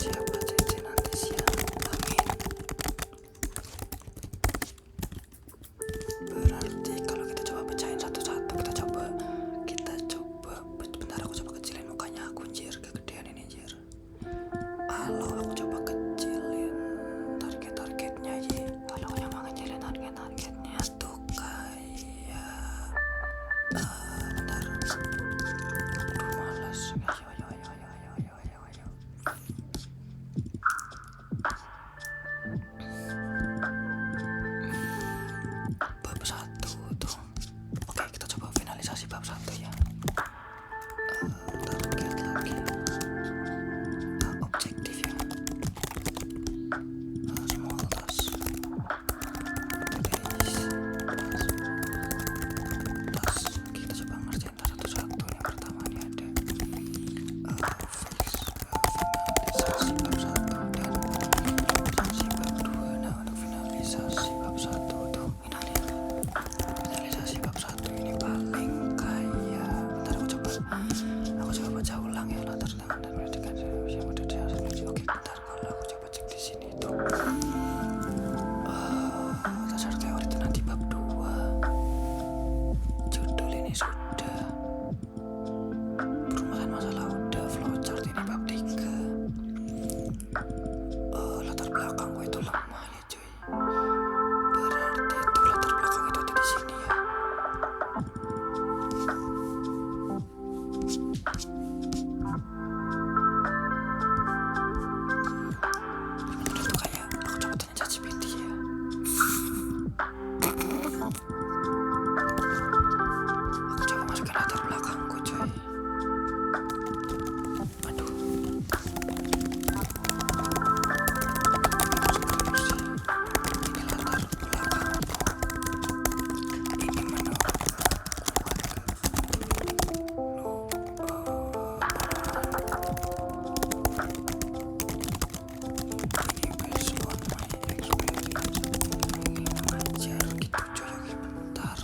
siapa CC nanti siang. Amin. Berarti kalau kita coba pecahin satu-satu, kita coba bentar, aku coba kecilin mukanya aku, anjir, kegedean ini, anjir. Halo, aku coba kecilin targetnya aja. Halo, yang mau kecilin targetnya tuh kayak bentar. Aduh, malas. Ayo. Bab 1 tuh. Oke, kita coba finalisasi bab 1 ya. Target lagi. Objektif ya. Small task. Tas. Kita coba ngerjain satu-satu. Yang pertama nih ada finalisasi bab 1 dan finalisasi bab 2. Nah, untuk finalisasi bab 1 tuh finalisasi bab 1 ini paling kayak, bentar, aku coba baca ulang ya, latar belakang dan pendidikan yang udah dihasilkan. Oke, bentar, kalau aku coba cek di sini tuh dasar teori itu nanti bab 2. Judul ini sudah, perumusan masalah udah, flowchart ini bab 3. Latar belakangku itu lemah ya cuy. Berarti itu latar belakang itu ada di sini ya. Itu kayak aku coba tanya ChatGPT ya. Aku coba masukin latar belakangku cuy. Aduh. Ini latar belakangku. Ini menurut ini based on my experience. Ini mengajar gitu cuy. Oke, bentar.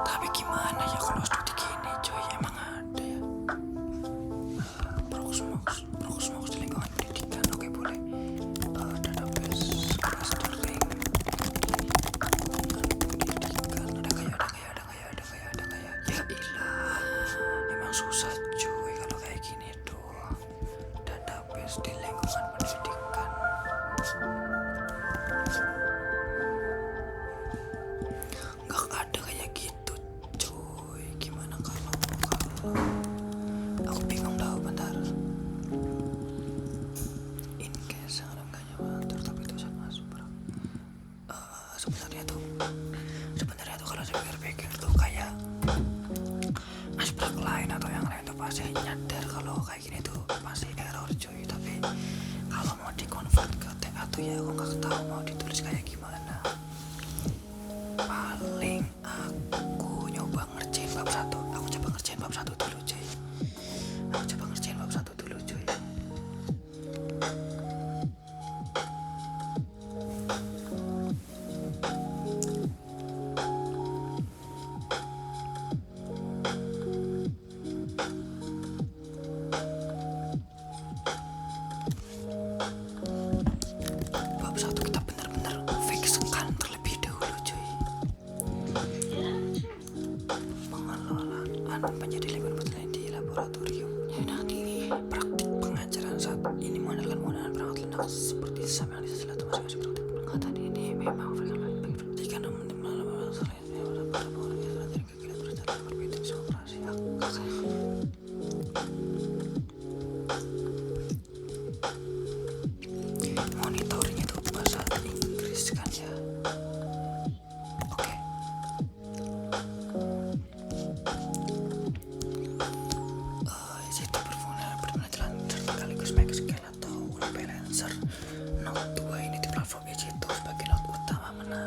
Tapi gimana ya kalau studi gini cuy, emang ada ya? Proxmox di lingkungan pendidikan. Oke, boleh. Database clustering pendidikan. Ada kayak. Ya ilah, emang susah cuy kalau kayak gini tuh. Database di lingkungan pendidikan. Nggak ada kayak gitu cuy. Gimana kalau aku bingung dah, bentar. In case enggaknya mantur tapi itu masuk bro. Sebenarnya tuh kalau saya pikir tuh kayak aspek lain atau yang lain tuh pasti nyadar kalau kayak gini tuh pasti error cuy. Tapi kalau mau dikonvert ke TA tuh ya aku nggak tahu mau ditulis kayak gimana. Paling aku nyoba ngerjain bab 1. Aku coba ngerjain bab 1 dulu cuy. Bab 1 kita bener-bener fixkan terlebih dahulu cuy. Pengelolaan penjadi lingkungan pertanian di laboratorium. Nanti ini praktik pengajaran saat ini mengandalkan penggunaan perangkat lunak seperti sama yang disediakan masing-masing praktik pendekatan ini memang perhatikan menemukan masalah yang pada pengelolaan dari kegiatan perjalanan berbeda operasi. Monitoringnya itu bahasa Inggris kan ya. Oke. Situ berpenghasilan sekaligus make scale atau balancer. Node 2 ini di platform itu sebagai node utama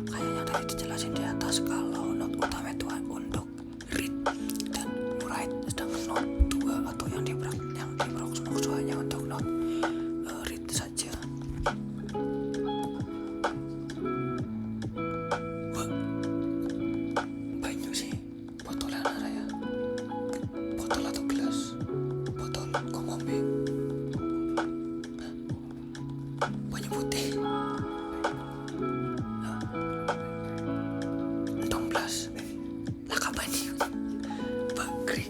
kayak yang tadi dijelasin di atas, kalau note utama itu untuk read dan write, sedangkan note 2 atau yang di Proxmox hanya untuk note read saja. Wah, banyu sih botolnya Raya, botol atau gelas, botol kok ngombe banyu putih. Entong blas lah kapan nih bakri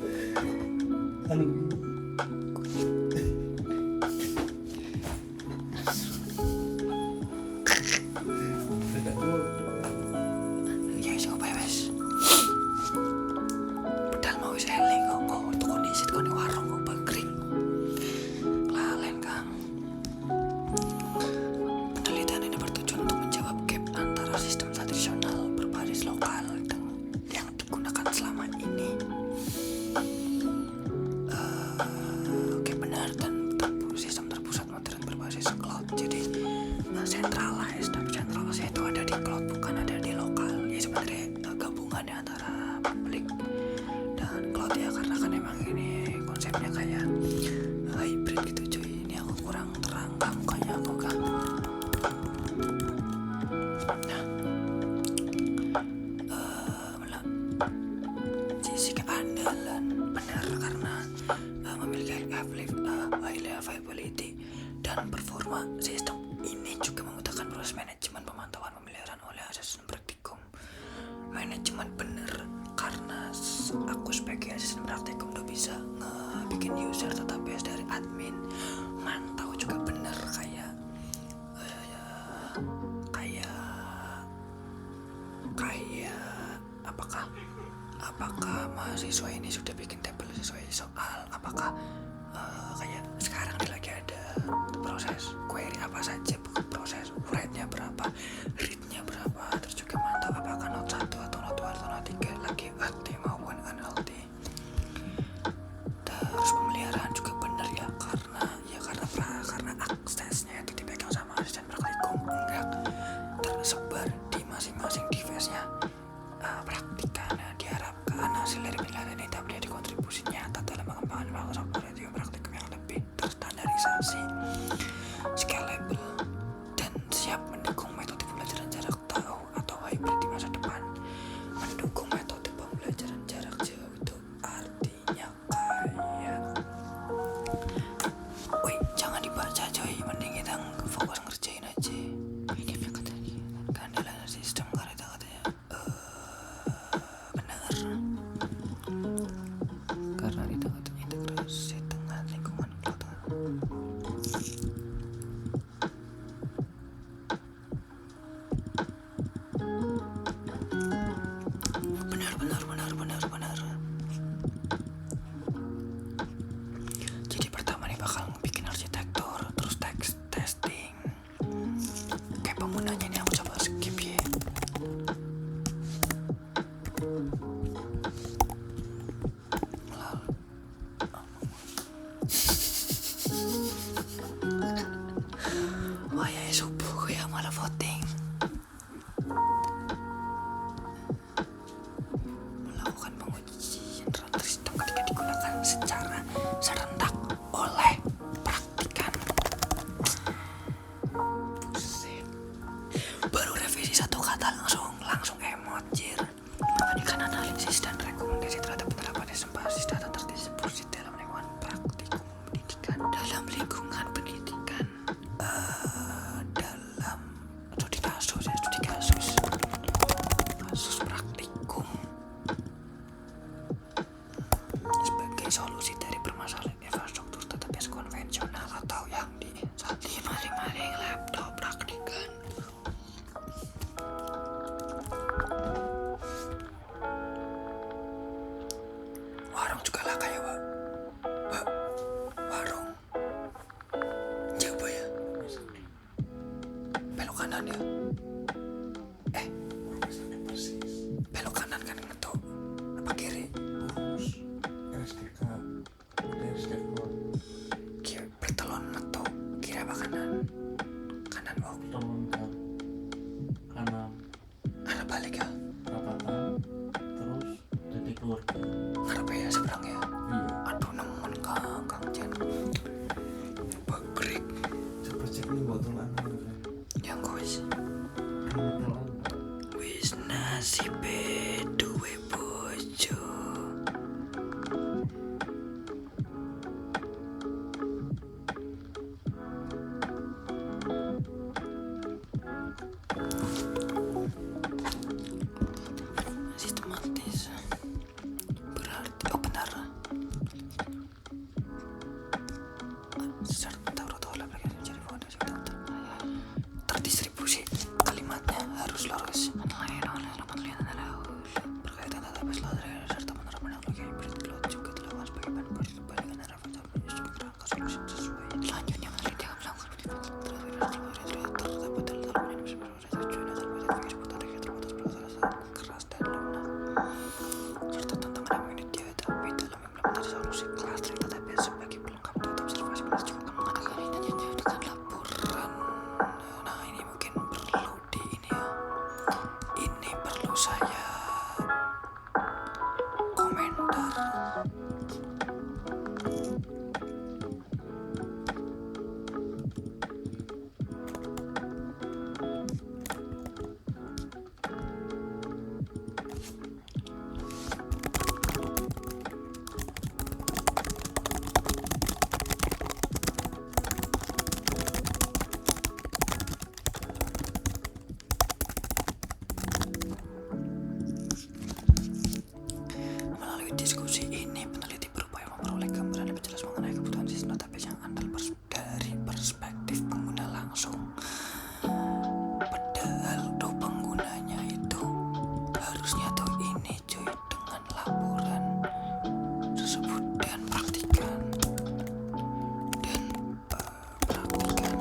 ya coba ya wes pedal mau wis eling kok untuk kondisi di warung kok bakri lalen kang. Penelitian ini bertujuan untuk menjawab gap antara sistem tradisional berbasis lokal yang digunakan selama ini. Oke, benar, dan sistem terpusat modern berbasis cloud. Jadi centralized, tapi centralized itu ada di cloud, bukan ada di lokal. Ya sebenarnya gabungan antara publik dan cloud ya, karena kan emang ini konsepnya kayak hybrid gitu cuy. Ini aku kurang terangkan mukanya aku kan. Sisi keandalan benar karena memiliki high availability dan performa. Sistem ini juga memudahkan proses manajemen pemantauan pemeliharaan oleh asisten praktikum. Manajemen bener karena aku sebagai asisten praktikum udah bisa bikin user database dari admin, mantau juga bener kayak apakah mahasiswa ini sudah bikin tabel sesuai soal, apakah kayak sekarang lagi ada proses query apa saja, proses write-nya berapa, read-nya berapa, terus juga mantau apakah note 1 atau note 2 atau note 3 lagi AT maupun NLT. Terus pemeliharaan juga benar ya, karena aksesnya itu dipegang sama asisten praktikum, enggak tersebar di masing-masing device-nya. Praktikan diharapkan hasil dari penelitian ini dapat menjadi kontribusi nyata dalam pengembangan Microsoft Project praktikum yang lebih terstandarisasi, scalable, dan siap mendukung metode pembelajaran jarak jauh atau hybrid di masa depan. Mendukung metode pembelajaran jarak jauh itu artinya kayak, woi jangan dibaca coy, mending kita fokus ngerjain aja. Ini katanya keandalan sistem karena balik ya. perapatan terus jadi keluarga. Ngarep ya seberang ya. Iya. Aduh nemen Kang Jen. Pabrik Coba cek nih botolan. yang wis Botolan. wis nasibe duwe bojo. Sistematis berarti benar. Secara tahu lagi mencari fondasi terdistribusi kalimatnya harus lurus berkaitan database lateral serta penerapan teknologi hybrid cloud juga dilakukan sebagai bahan perbandingan referensi menuju kerangka solusi sesuai selanjutnya meneliti terdapat dalam keras dan lunak serta tantangan yang ingin dihadapi dalam implementasi solusi clustering database sebagai pelengkap data observasi plus juga akan mengadakan ini dengan laporan. Nah ini mungkin perlu di ini ya, ini perlu saya komentar. Melalui diskusi ini, peneliti berupaya memperoleh gambaran lebih jelas mengenai kebutuhan sistem database yang andal dari perspektif pengguna langsung. Padahal penggunanya itu harusnya tuh ini cuy, dengan laporan tersebut dan praktikan dan praktikan.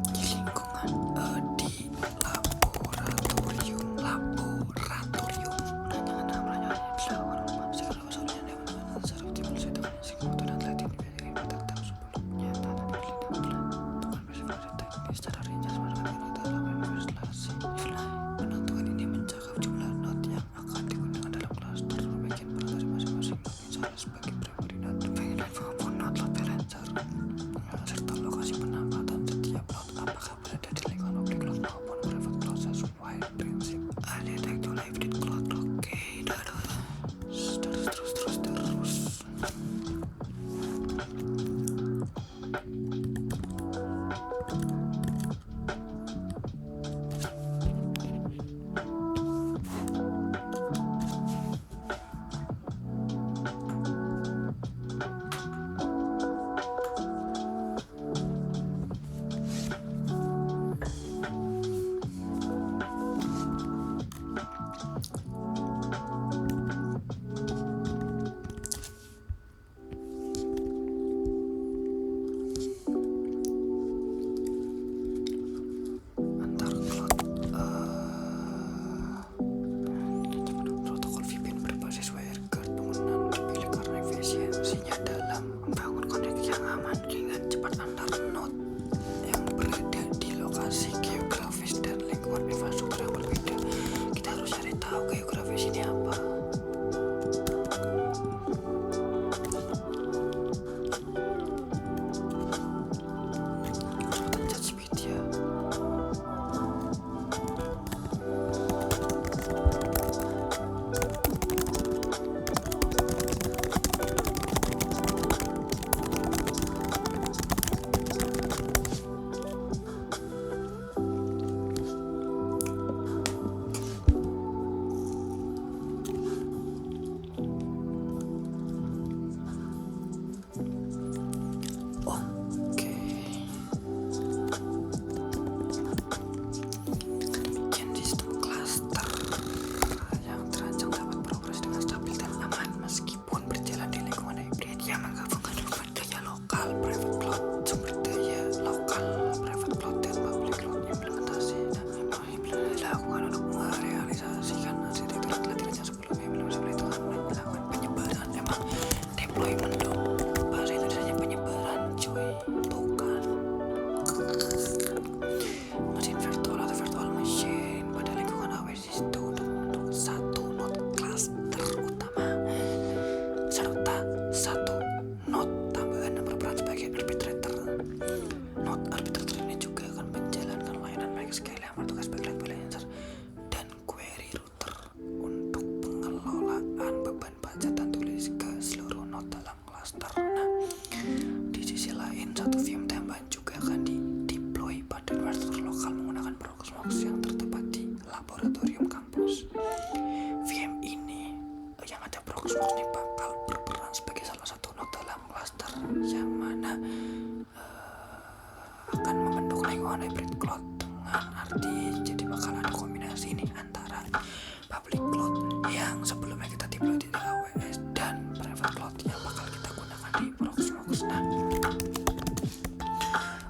Di lingkungan di laboratorium nanya bisa orang segala masalahnya yang menggunakan secara optimal sesuai dengan isi kebutuhan atletik tetap sebelumnya tanah di lingkungan teknis secara Node arbiter ini juga akan menjalankan layanan MySQL yang bertugas sebagai balancer dan query router untuk pengelolaan beban baca dan tulis ke seluruh node dalam cluster. Nah, di sisi lain, satu VM tambahan juga akan di-deploy pada infrastruktur lokal menggunakan Proxmox yang terdapat di laboratorium kampus. VM ini yang ada Proxmox ini bakal berperan sebagai salah satu node dalam cluster yang mana akan membentuk lingkungan hybrid cloud dengan arti jadi bakal ada kombinasi ini antara public cloud yang sebelumnya kita deploy di AWS dan private cloud yang bakal kita gunakan di Proxmox. Nah,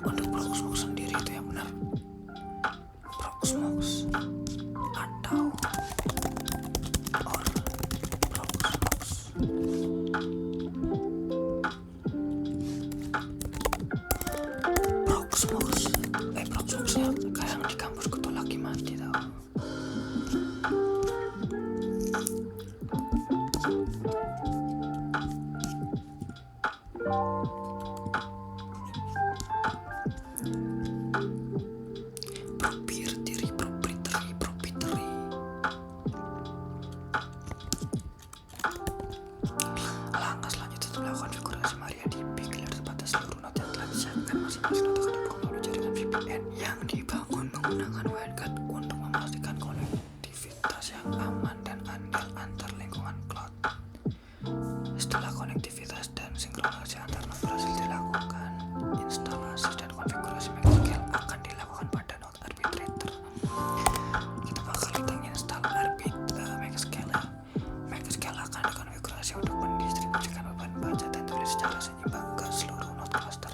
untuk Proxmox sendiri itu yang benar Proxmox atau Proxmox ya sekarang di kampusku tuh lagi mati tau. Proprietary. Langkah selanjutnya adalah konfigurasi MariaDB gelar pada seluruh node yang telah disiapkan. Masing-masing node akan dibangun melalui jaringan VPN yang dibangun menggunakan WireGuard untuk memastikan konektivitas yang aman dan andal antar lingkungan cloud. Setelah konektivitas dan sinkronisasi antar node berhasil dilakukan, instalasi dan konfigurasi MySQL akan dilakukan pada node arbitrator. Kita bakal install MySQL. MySQL akan dikonfigurasi untuk mendistribusikan beban baca dan tulis secara seimbang ke seluruh node cluster.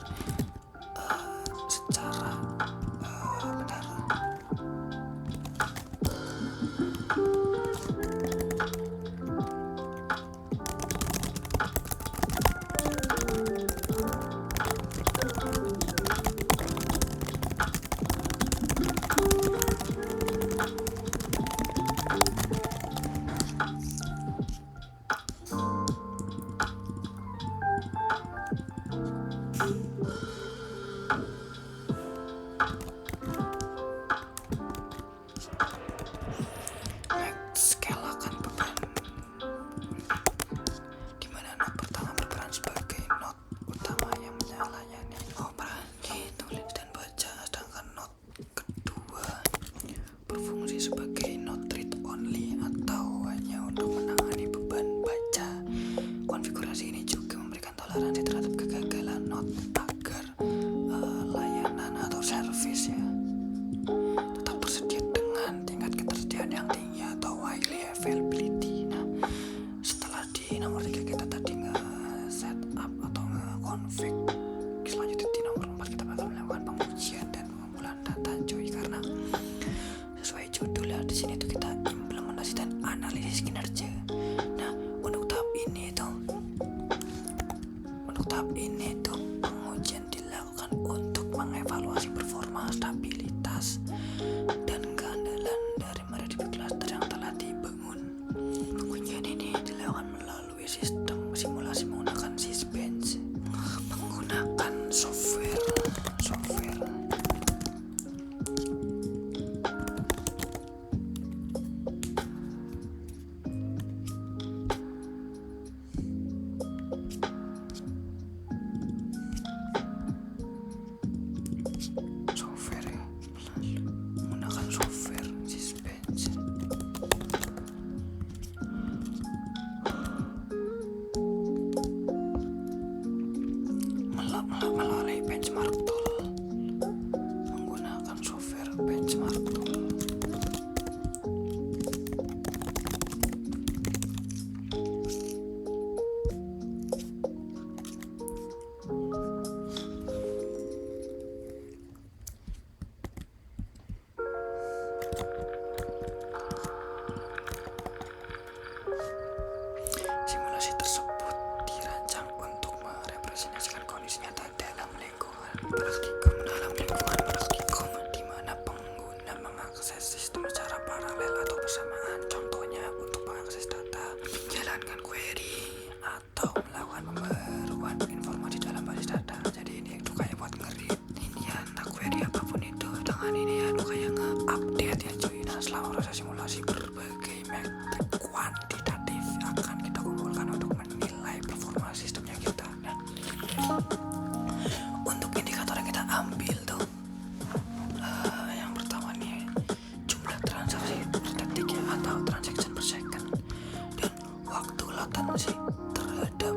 Berfungsi sebagai node read only atau hanya untuk menangani beban baca. Konfigurasi ini juga memberikan toleransi terhadap kegagalan node agar layanan atau service ya tetap tersedia dengan tingkat ketersediaan yang tinggi atau highly availability. Nah, setelah di nomor 3 kita tadi nge-setup atau nge-config, selanjutnya di nomor 4 kita bakal melakukan pengujian dan pengumpulan data cuy, karena sesuai judulnya di sini tuh kita implementasi dan analisis kinerja. Nah, untuk tahap ini tuh pengujian dilakukan untuk mengevaluasi performa, stabilitas, dan keandalan dari MariaDB cluster yang telah dibangun. Pengujian ini dilakukan melalui sistem simulasi menggunakan Sysbench, menggunakan software Selama proses simulasi, berbagai metrik kuantitatif akan kita kumpulkan untuk menilai performa sistemnya kita. Nah, untuk indikator yang kita ambil tuh, yang pertama nih jumlah transaksi per detik ya, atau transaction per second, dan waktu latensi terhadap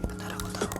bentar aku taruh.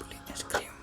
Beli es krim.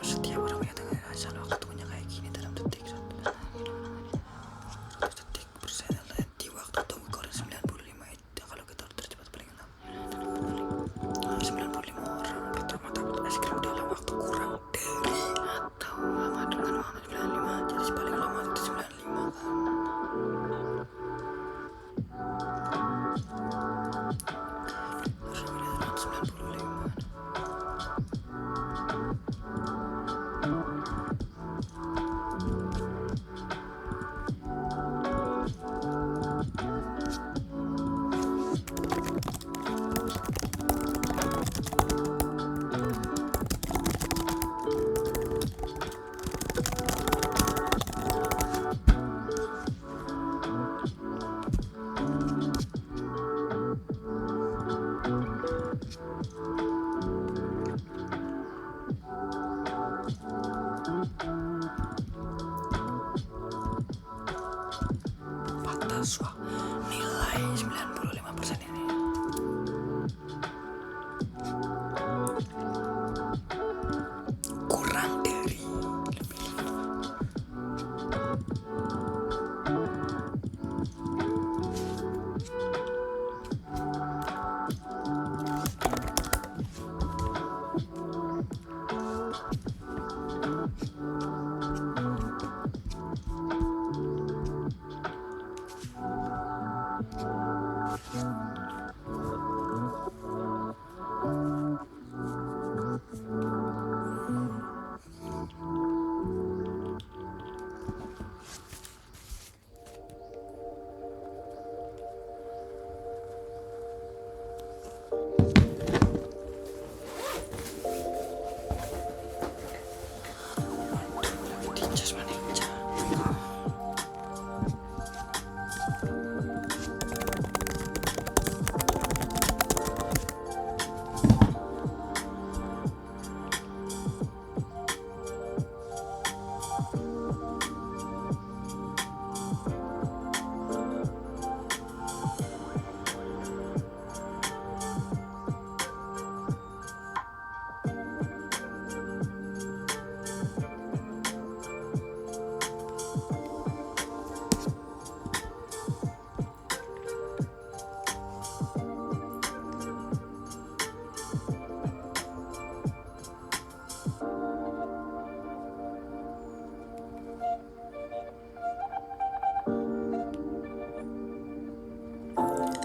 jasmani aja.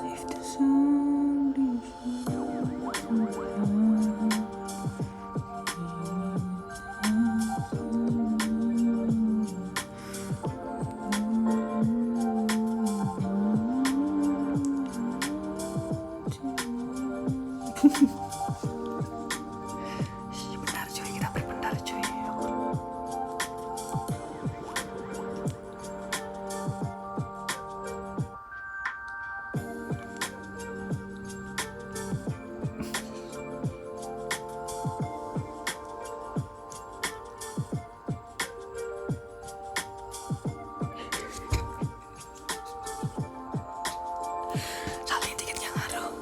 If the sun benar cuy, kita benar cuy. Salin dikit yang ngaruh.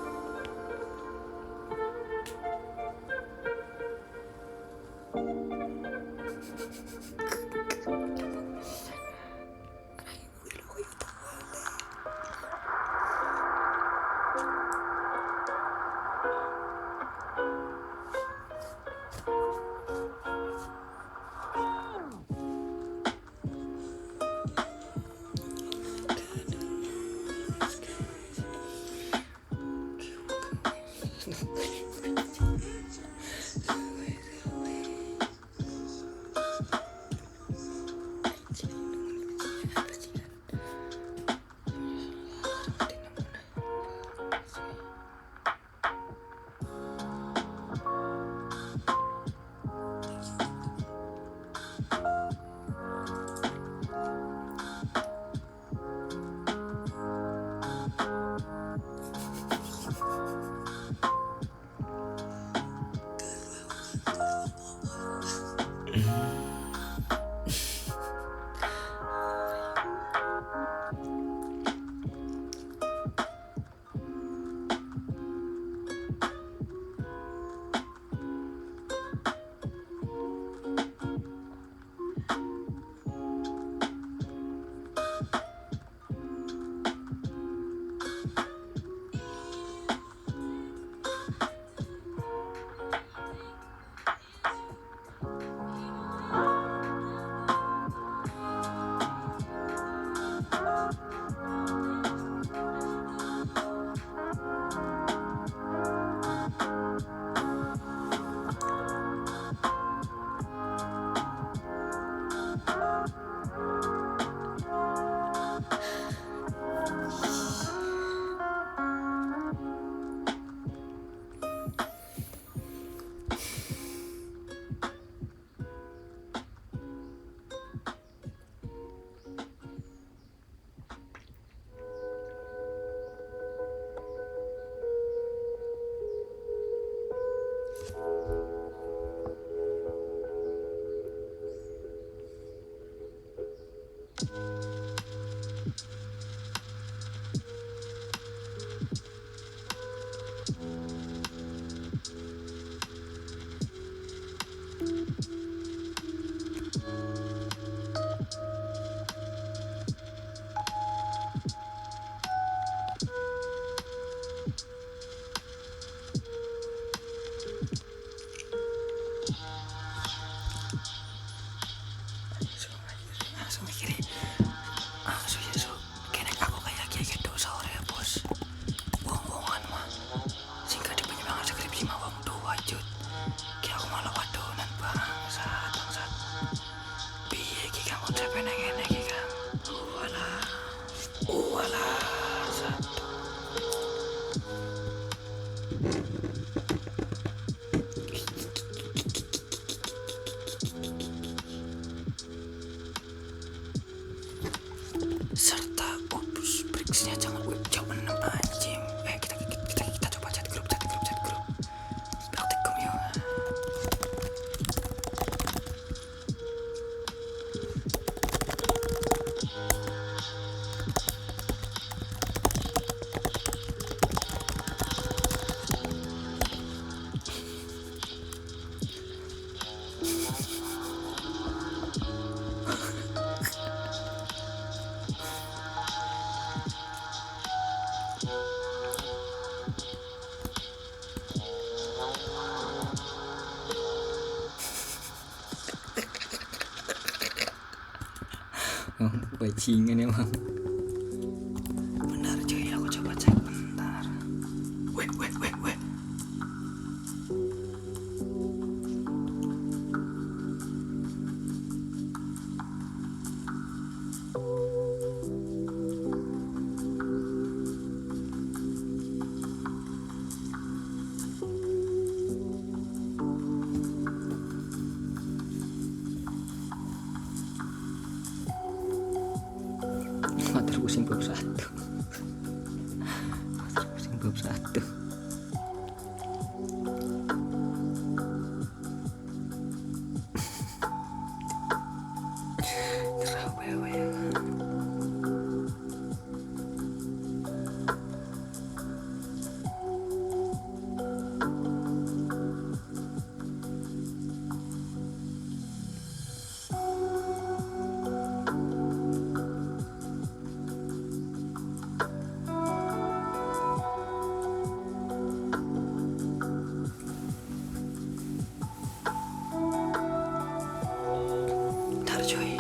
Bajingan emang. Bentar cuy, aku coba cek bentar. Weh. Motor pusing bab 1. Motor pusing bab 1. Kerawewe ya. Bentar cuy.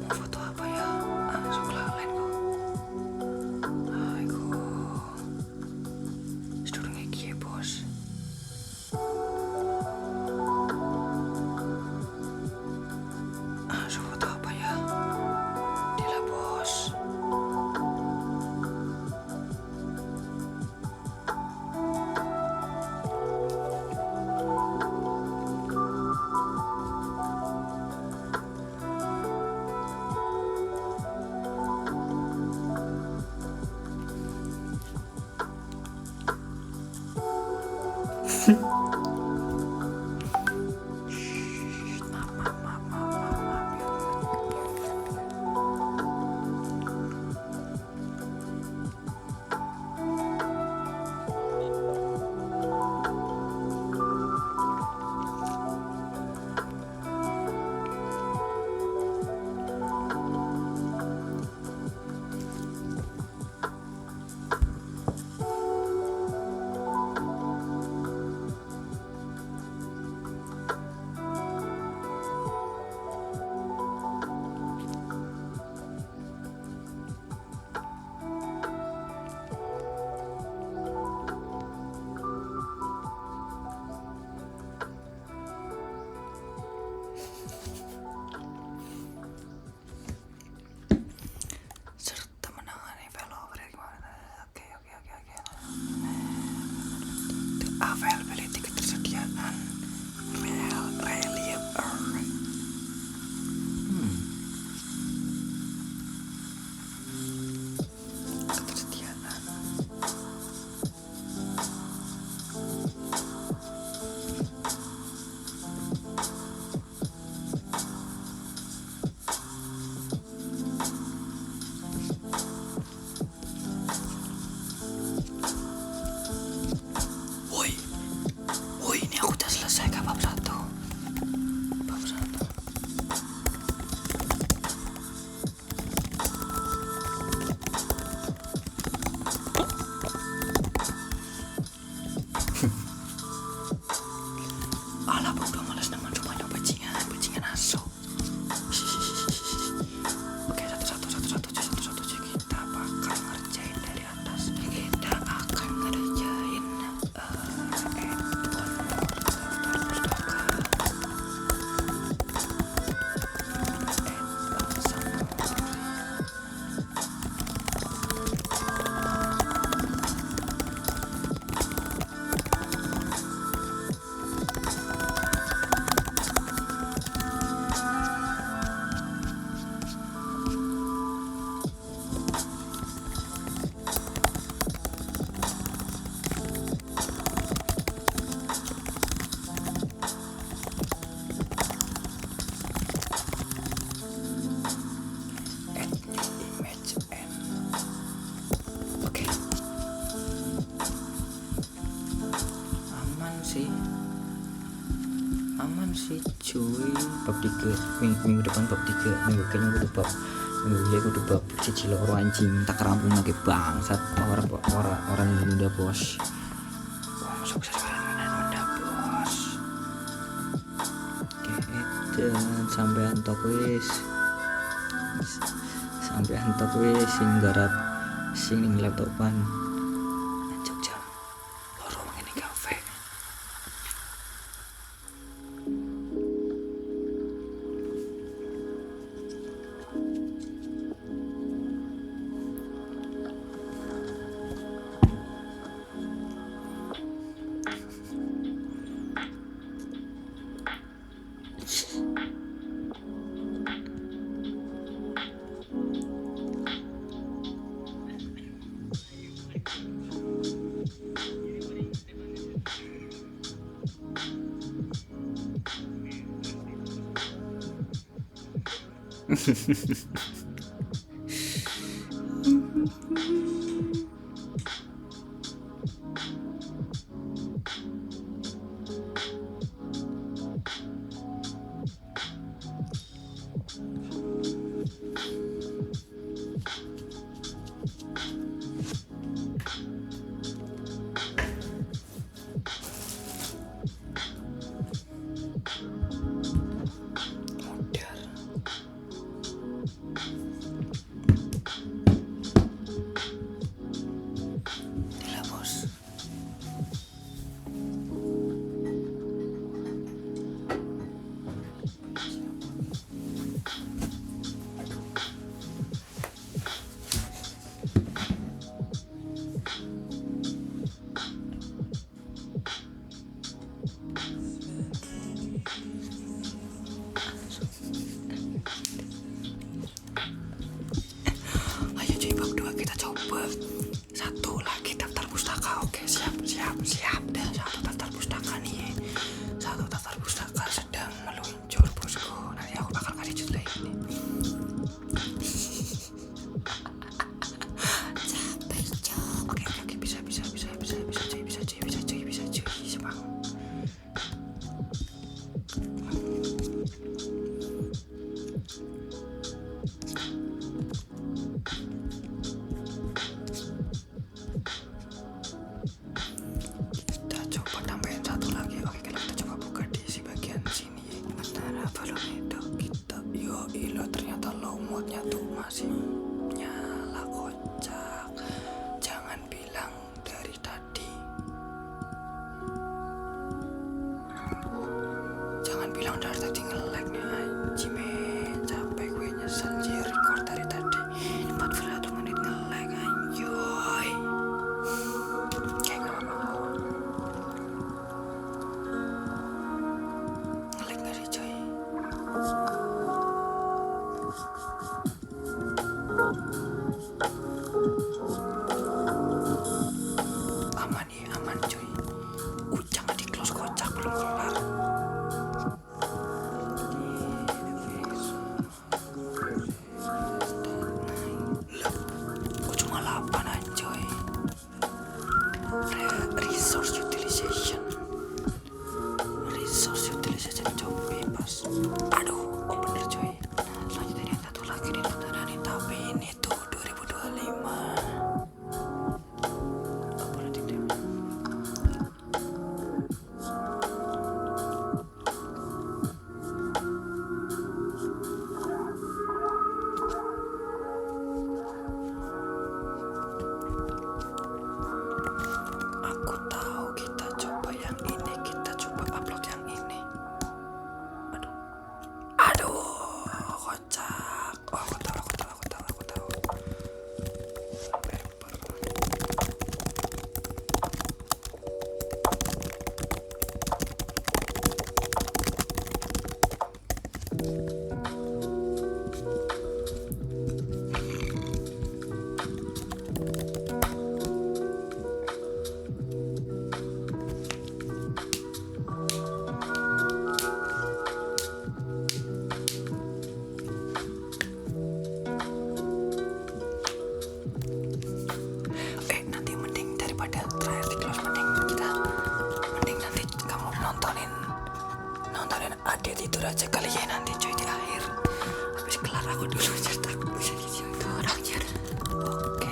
Mau foto apa ya? Sebelah lain kok. Aiku. Sedurunge kiye, Bos? Foto apa ya? Dila, Bos. Serta menangani follower ya gimana? Oke. The availability ketersediaan reliable. Ketersediaan. Woi, ini aku udah selesai kak bab 1. Bab 1. Alah, aku udah males nemen rumahnya bajingan asu. Oke, satu kita bakal ngerjain dari atas. Kita akan ngerjain aman sih cuy. Bab 3 minggu depan, bab 3 minggu kayaknya aku udah bab minggu ya aku udah bab cici loro anjing tak rampung lagi bangsat. Orang Nunda bos. Wah sukses Nunda bos. Oke edan sampai antok wis sing garap sing ning laptopan Jogja loro ngene kafe. Bilang dari tadi nge-lag nih anjing men, capek gue nyesel sih record dari tadi 41 menit nge-lag anjoy. Kayak gak apa-apa nge-lag gak sih coy? Aman ya, aman coy. Jangan di close kocak belum kelar. aja kali ya nanti cuy di akhir. Habis kelar aku dulu cetak bisa di situ anjir. Oke.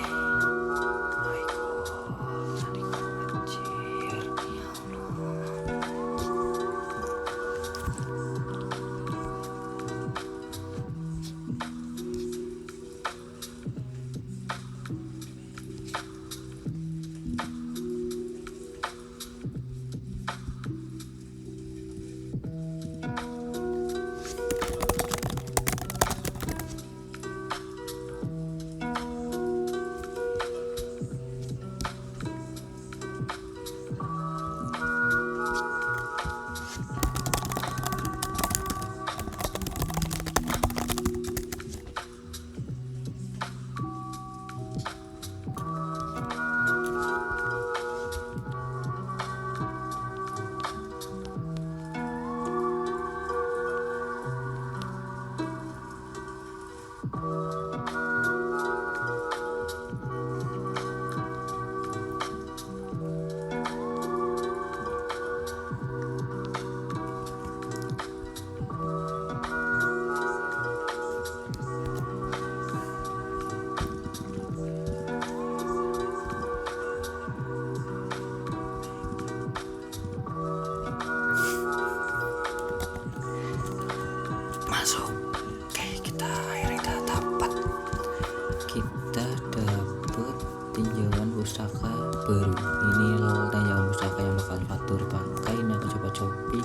Masuk. Oke, kita akhirnya dapat tinjauan pustaka baru. Ini loh tinjauan pustaka yang bakal Fatur pakai. Ini aku coba copy.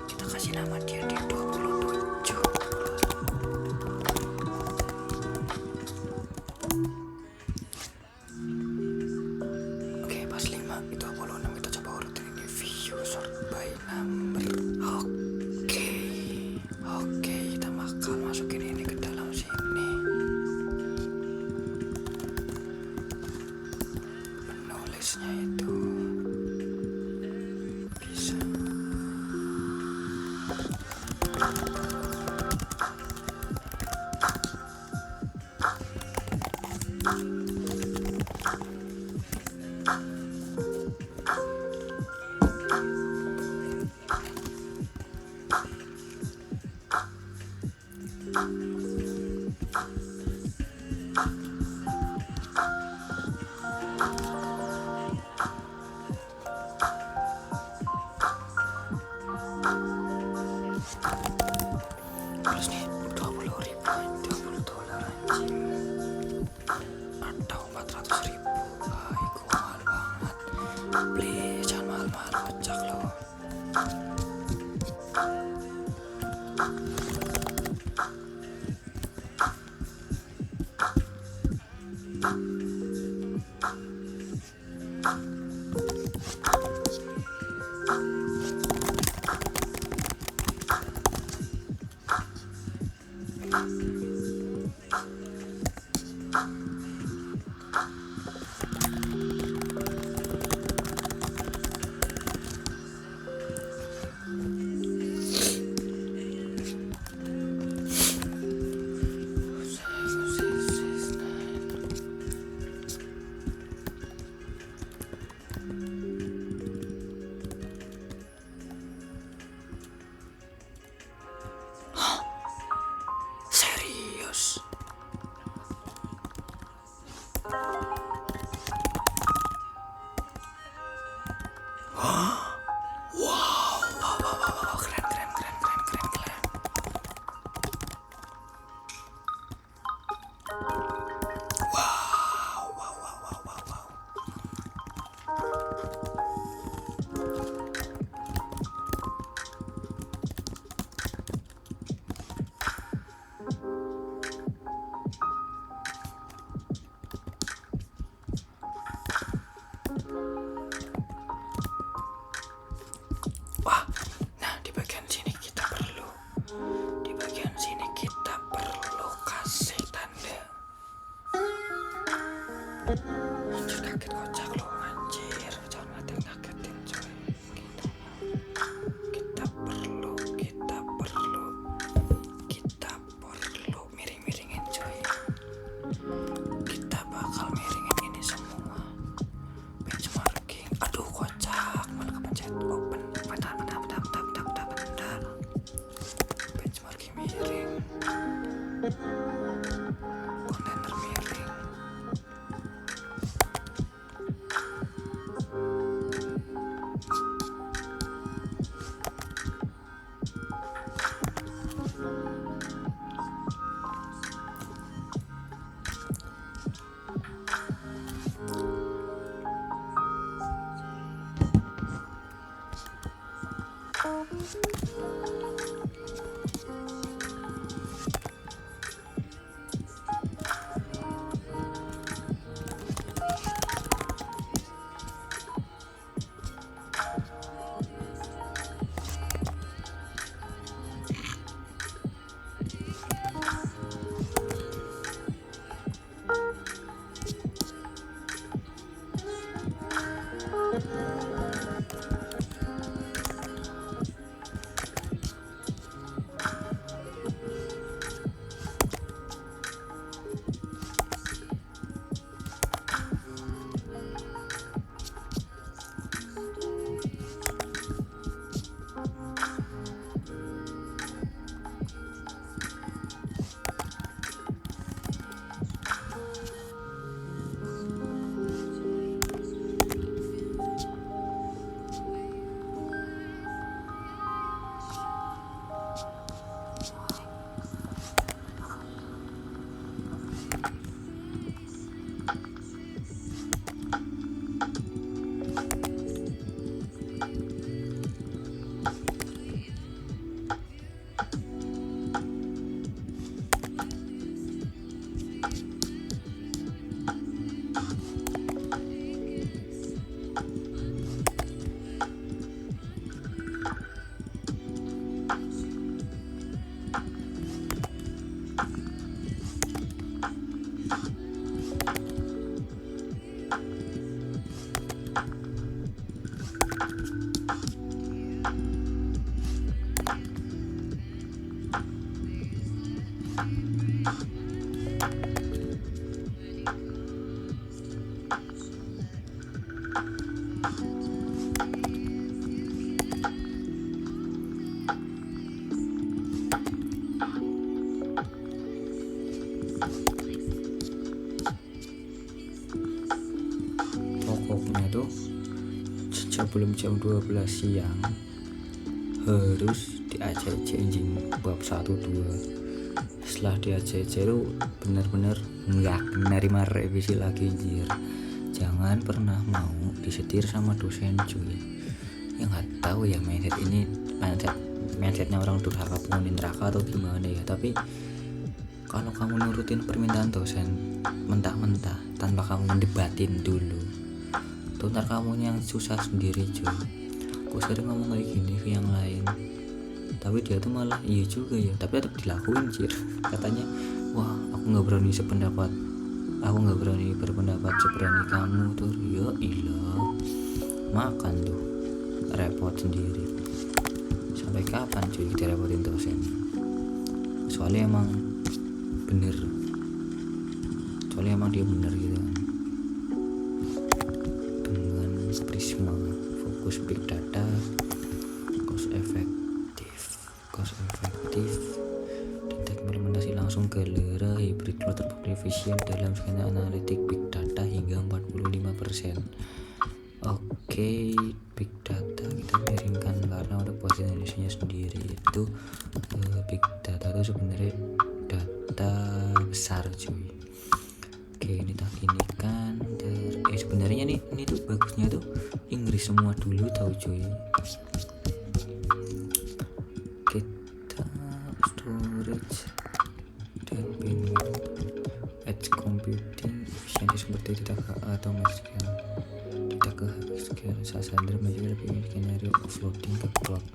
Kita kasih nama dia di 27. Oke, pas 5 itu 26. Kita coba urutin ini view sort by number. Oke, kita bakal masukin ini ke dalam sini. Penulisnya itu bisa. Terus nih $20.000 anjing. Atau 400.000. Itu mahal banget. Please jangan mahal-mahal kocak loh. Serius? Wow, keren. Wow. Wah, nah di bagian sini kita perlu kasih tanda. Anjir, kaget kocak loh anjir, jangan ngagetin coy. Kita perlu miring-miringin coy. Kita bakal miringin ini semua. Benchmarking. Aduh kocak, mana kepencet open. Bentar. kontainer miring. Sebelum jam 12 siang harus di ACC anjing bab 1-2. Setelah di ACC itu benar-benar nggak nerima revisi lagi anjir. Jangan pernah mau disetir sama dosen cuy. Ya nggak tahu ya mindset ini mindsetnya orang durhaka penghuni neraka atau gimana ya, tapi kalau kamu nurutin permintaan dosen mentah-mentah tanpa kamu mendebatin dulu, tuh ntar kamu yang susah sendiri cuy. Aku sering ngomong kayak gini ke yang lain, tapi dia tuh malah iya juga ya, tapi tetap dilakuin cir. Katanya wah aku nggak berani sependapat, aku nggak berani berpendapat seberani kamu tuh. Ya ilah, makan tuh repot sendiri. Sampai kapan cuy kita repotin dosen? Soalnya emang bener, soalnya emang dia bener gitu kan. Dengan prisma fokus big data, cost efektif dan implementasi langsung ke LeRA hybrid cloud terbukti efisien dalam skena analitik big data hingga 45%. Oke, big data kita miringkan karena udah posisi Indonesia sendiri itu big data itu sebenarnya data besar cuy. Oke, ini kan sebenarnya ini tuh bagusnya tuh Inggris semua dulu tahu cuy. Kita storage dan bandwidth edge computing efisiensi seperti tidak ke atau MySQL, tidak ke HSQL Sasandra menjadi lebih skenario offloading ke cloud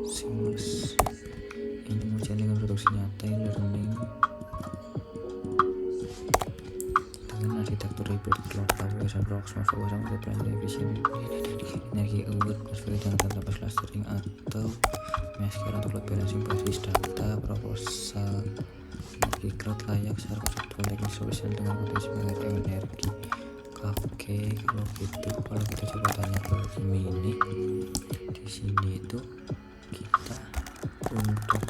seamless. Ini menjalin produksi nyata learning dengan arsitektur hybrid cloud AWS dan Proxmox sama deployment efisien energi aware crossfire dan data clustering atau MySQL untuk cloud balancing basis data proposal energi cloud layak secara konseptual teknis solusi dengan potensi menghemat energi. Oke, kalau gitu kalau kita coba tanya ke Gemini di sini itu kita untuk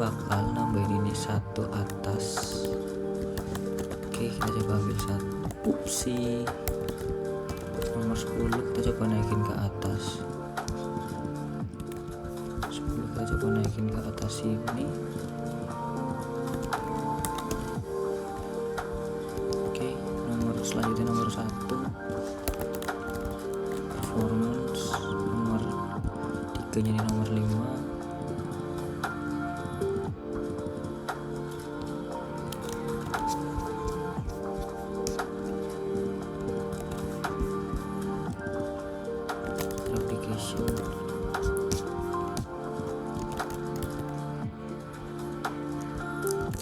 bakal nambahin ini satu atas. Oke, kita coba ambil satu. Upsi, nomor 10 kita coba naikin ke atas. 10 kita coba naikin ke atas sini. Oke, nomor selanjutnya nomor 1 performance, nomor 3 nya ini nomor 5.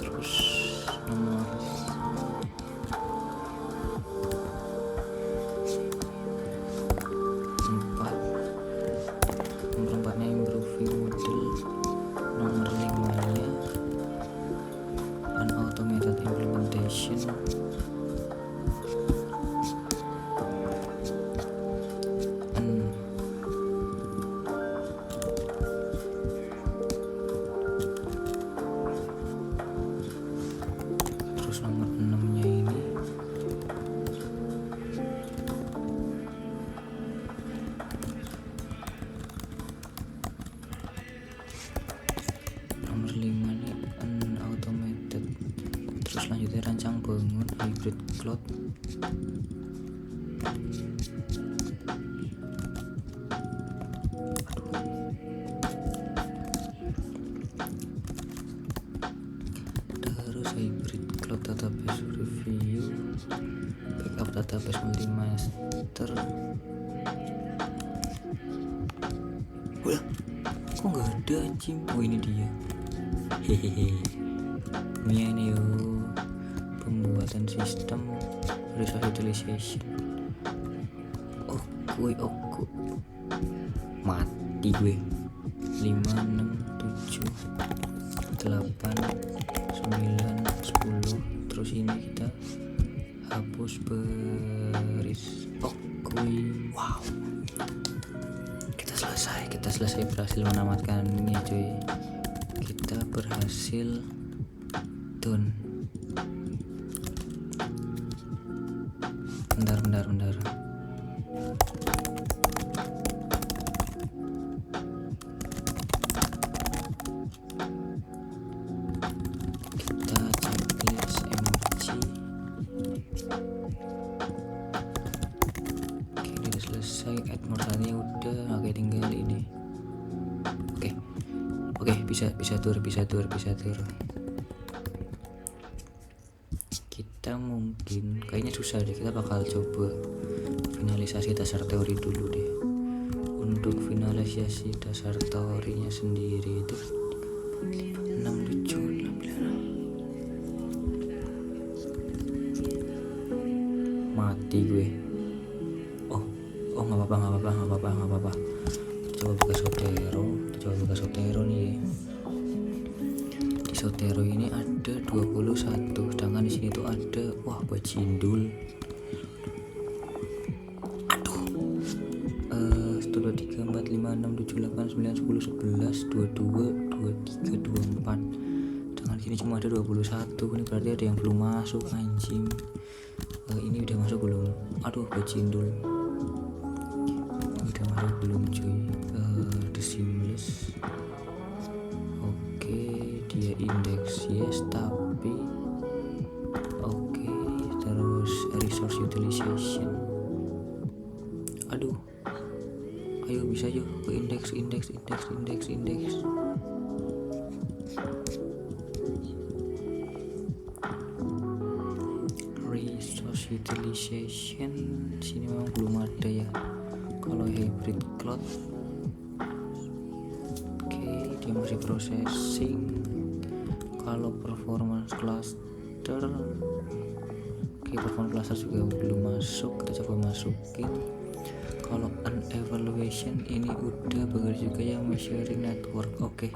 Terus nomor 4 nya improving model, nomor 5 nya an automated implementation, terus nomor 6 nya ini nomor 5 nih unautomated. Terus lanjutnya rancang bangun hybrid cloud. Terus hybrid cloud database review, backup database multi-master. Wah, kok nggak ada anjing? Oh ini dia. Hehehe. Ini yo pembuatan sistem resource utilization. Oh gue mati gue. 5, 6, 7, 8, 9, 10. Terus ini kita hapus beris. Oh gue. Wow, kita selesai berhasil menamatkan ini cuy. Kita berhasil done. Bentar. Kita checklist emoji. Oke, ini udah selesai. Add more tadi udah. Oke, tinggal ini. Oke, bisa tur. Kita mungkin kayaknya susah deh. Kita bakal coba finalisasi dasar teori dulu deh. Untuk finalisasi dasar teorinya sendiri itu 6, 7, 8. Mati gue. Oh nggak apa-apa. Coba buka Zotero nih. Di Zotero ini ada 21, sedangkan di sini tuh ada buat cindul. Aduh. 1, 2, 3, 4, 5, 6, 7, 8, 9, 10, 11, 22, 23, 24. Sedangkan di sini cuma ada 21. Ini berarti ada yang belum masuk anjing. Ini udah masuk belum? Aduh, buat cindul. Udah masuk belum cuy? The seamless. Oke, dia indeks yes, tapi oke. Terus resource utilization. Aduh, ayo bisa yuk ke indeks. Resource utilization sini memang belum ada ya. Kalau hybrid cloud, dia masih processing. Kalau performance cluster, performance cluster juga belum masuk. Kita coba masukin. Kalau evaluation ini udah bekerja juga yang measuring network. Oke,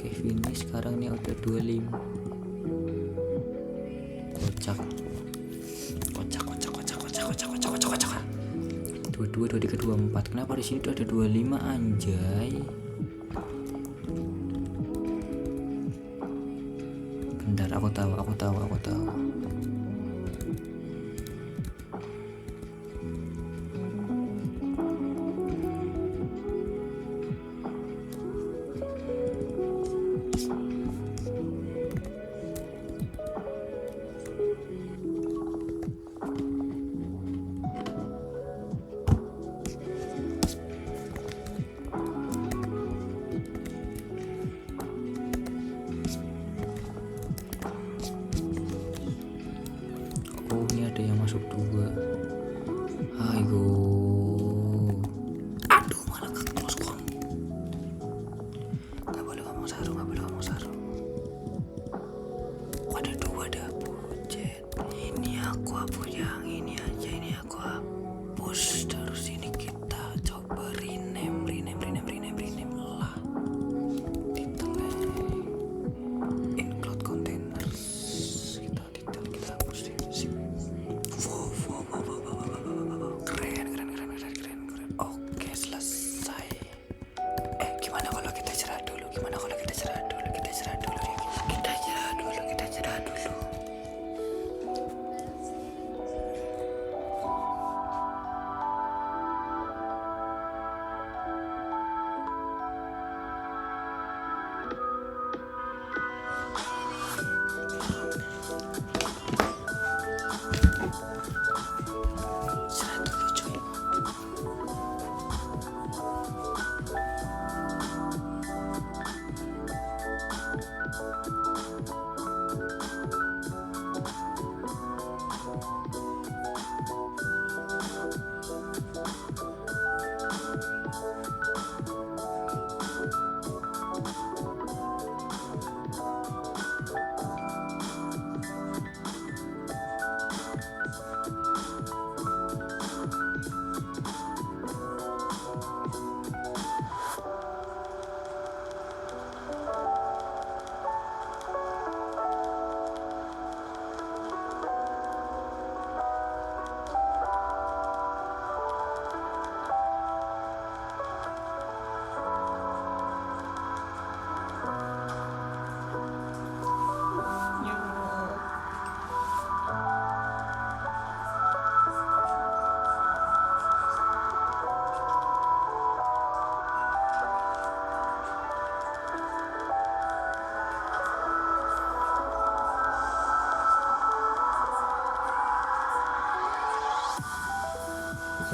finish. Sekarang ini udah 25. Kocak. 22, 23, 24. Kenapa di sini tuh ada 25 anjay? Bentar, aku tahu. Oh, ini ada yang masuk 2. Ayo. Aduh, malah terus kok. Gak boleh ngomong sarung. Kok ada 2 dah bujet. Ini aku hapus yang ini aja, ini aku hapus. Terus ini kita coba rename lah. Titelnya include containers. Kita hapus deh. Sip. Wow. Keren. Oke, selesai. Gimana kalau kita cerah dulu? Kita cerah dulu. Cerah dulu, cuy.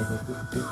Jaga putih.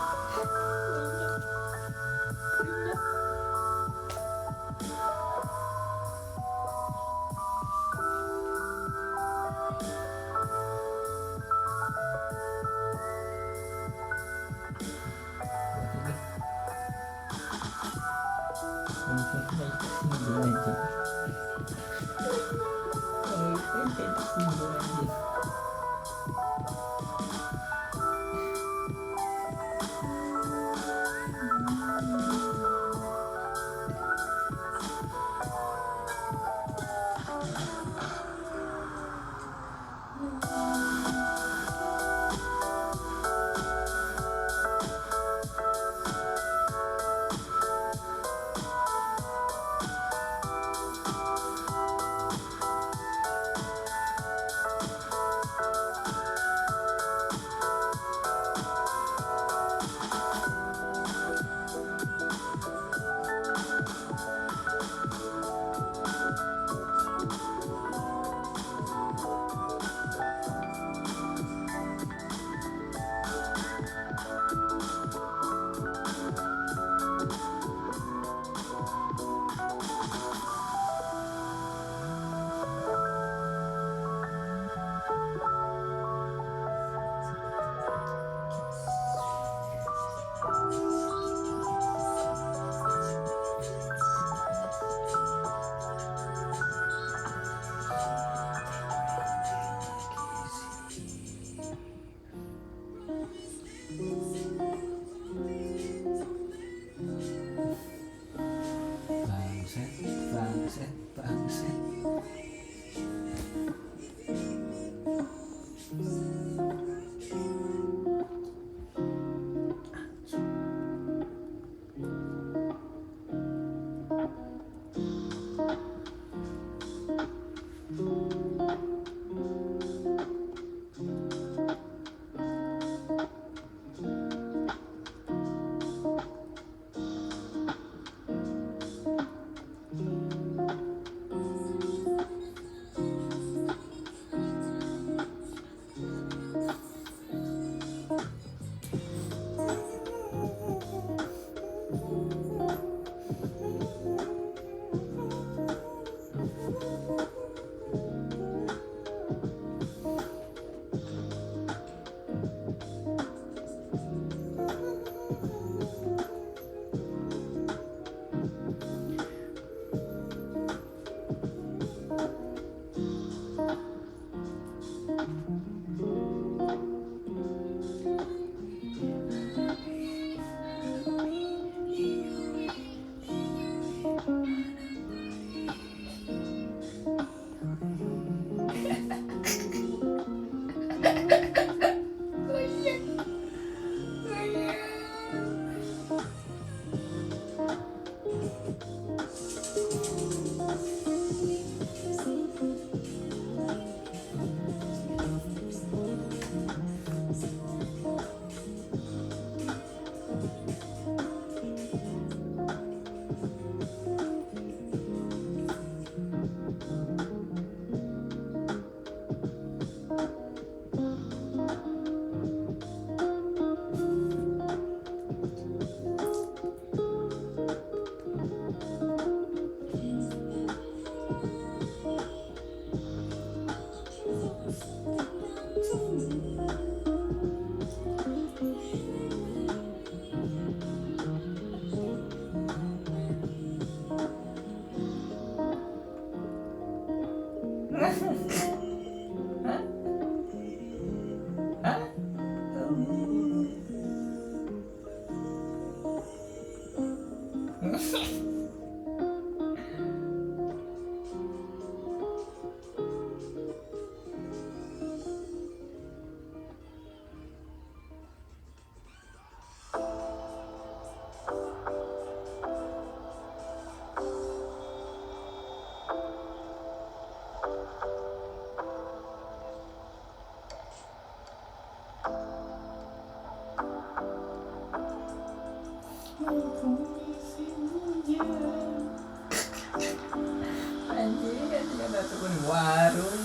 Anjing ada tukang warung.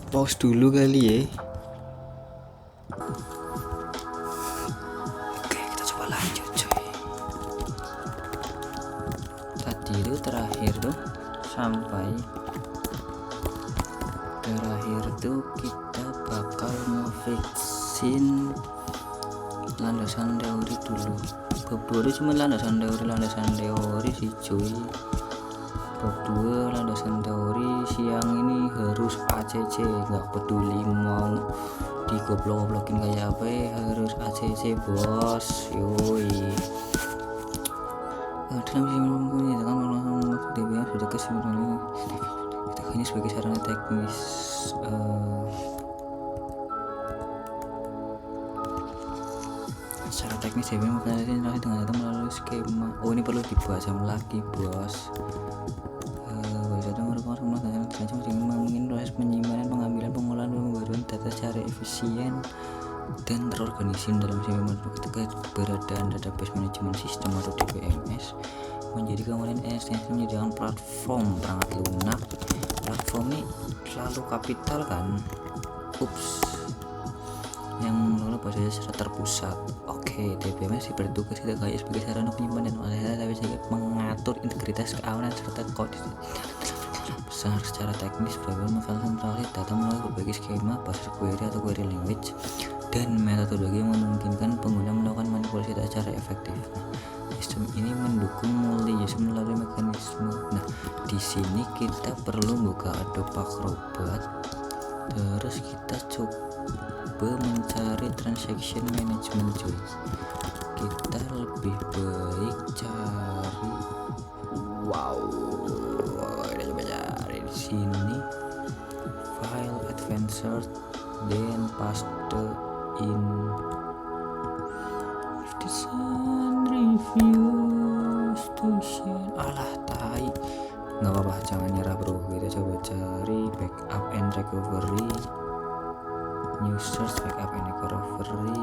Pause dulu kali ya. Oke, kita coba lanjut coy. Tadi itu terakhir tuh sampai terakhir tuh kita bakal ngefixin landasan teori dulu. Bab 2 itu cuma landasan teori sih cuy. Bab 2 landasan teori siang ini harus ACC, nggak peduli mau digoblok-goblokin kayak apa harus ACC bos. Yoi. Dalam ini kan DBM sudah kesimpulan kita ini sebagai sarana teknis secara teknis DBM mengkaji dengan data melalui skema. Oh ini perlu dibahas lagi bos. Data merupakan semua data yang mungkin proses penyimpanan, pengambilan, pengolahan, pembaruan data secara efisien dan terorganisir dalam sistem. Ketika keberadaan database manajemen sistem atau DBMS menjadi kemudian ESNS menyediakan platform perangkat lunak. Platform ini selalu kapital kan, yang mengelola bahasa secara terpusat. Oke, DBMS bertugas sebagai sarana penyimpanan data, tapi juga mengatur integritas, keamanan serta kode besar. Secara teknis, DBMS mensentralisasi data melalui berbagai skema, bahasa query atau query language, dan metodologi yang memungkinkan pengguna melakukan manipulasi data secara efektif. Sistem ini mendukung multi-user melalui mekanisme. Nah, di sini kita perlu buka Adobe Acrobat, terus kita coba mencari transaction management cuy. Kita lebih baik cari, kita coba cari di sini file advanced, then paste in. If the sun refuse to shine. Alah tai. Nggak apa-apa, jangan nyerah bro. Kita coba cari backup and recovery. New search backup and recovery.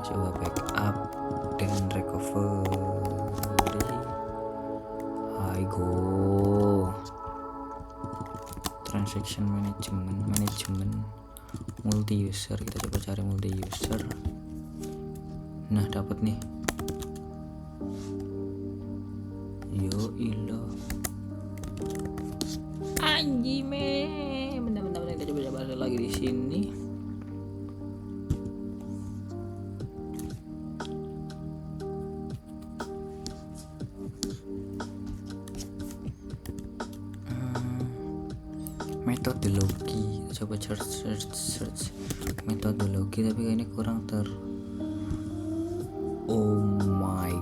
Coba backup dan recovery. I go. Transaction management multi user. Kita coba cari multi user. Nah dapat nih. Yo ilo anjime. Bentar kita coba lagi di sini. Metodologi, kita coba search metodologi, tapi kayaknya kurang oh my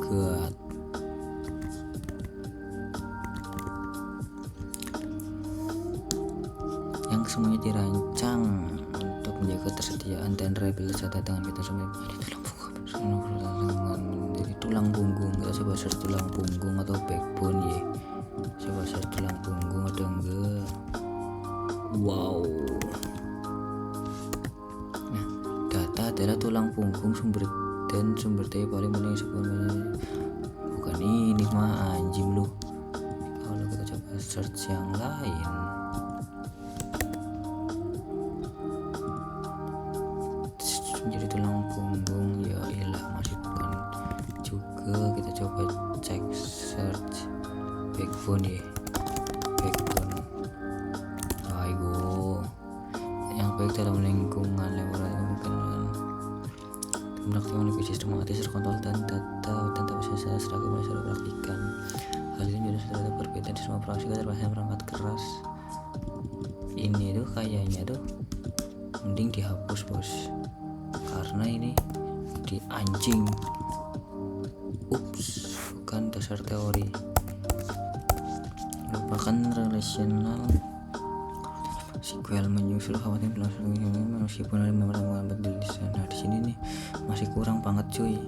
god. Yang semuanya dirancang untuk menjaga ketersediaan dan reliabilitas data dengan kita semua dari tulang punggung. Kita coba search tulang punggung atau backbone ya. Coba search tulang punggung ada enggak. Wow. Nah, data adalah tulang punggung sumber daya paling penting sebenarnya. Bukan ini mah anjing lu. Kalau kita coba search yang lain. Menjadi tulang punggung ya iyalah, masih bukan juga. Kita coba cek search backbone ya. Backbone. Yang baik dalam lingkungan mungkin mengaktifkan lebih sistematis, terkontrol dan data bisa seragam bisa dipraktikan. Hal ini juga sudah berbeda di semua praksi termasuk perangkat keras. Ini tuh kayaknya tuh mending dihapus bos, karena ini di anjing. Ups, bukan dasar teori, merupakan relational SQL menyusul khawatir pelaksanaan meskipun ada memang di sana. Di sini nih masih kurang banget cuy.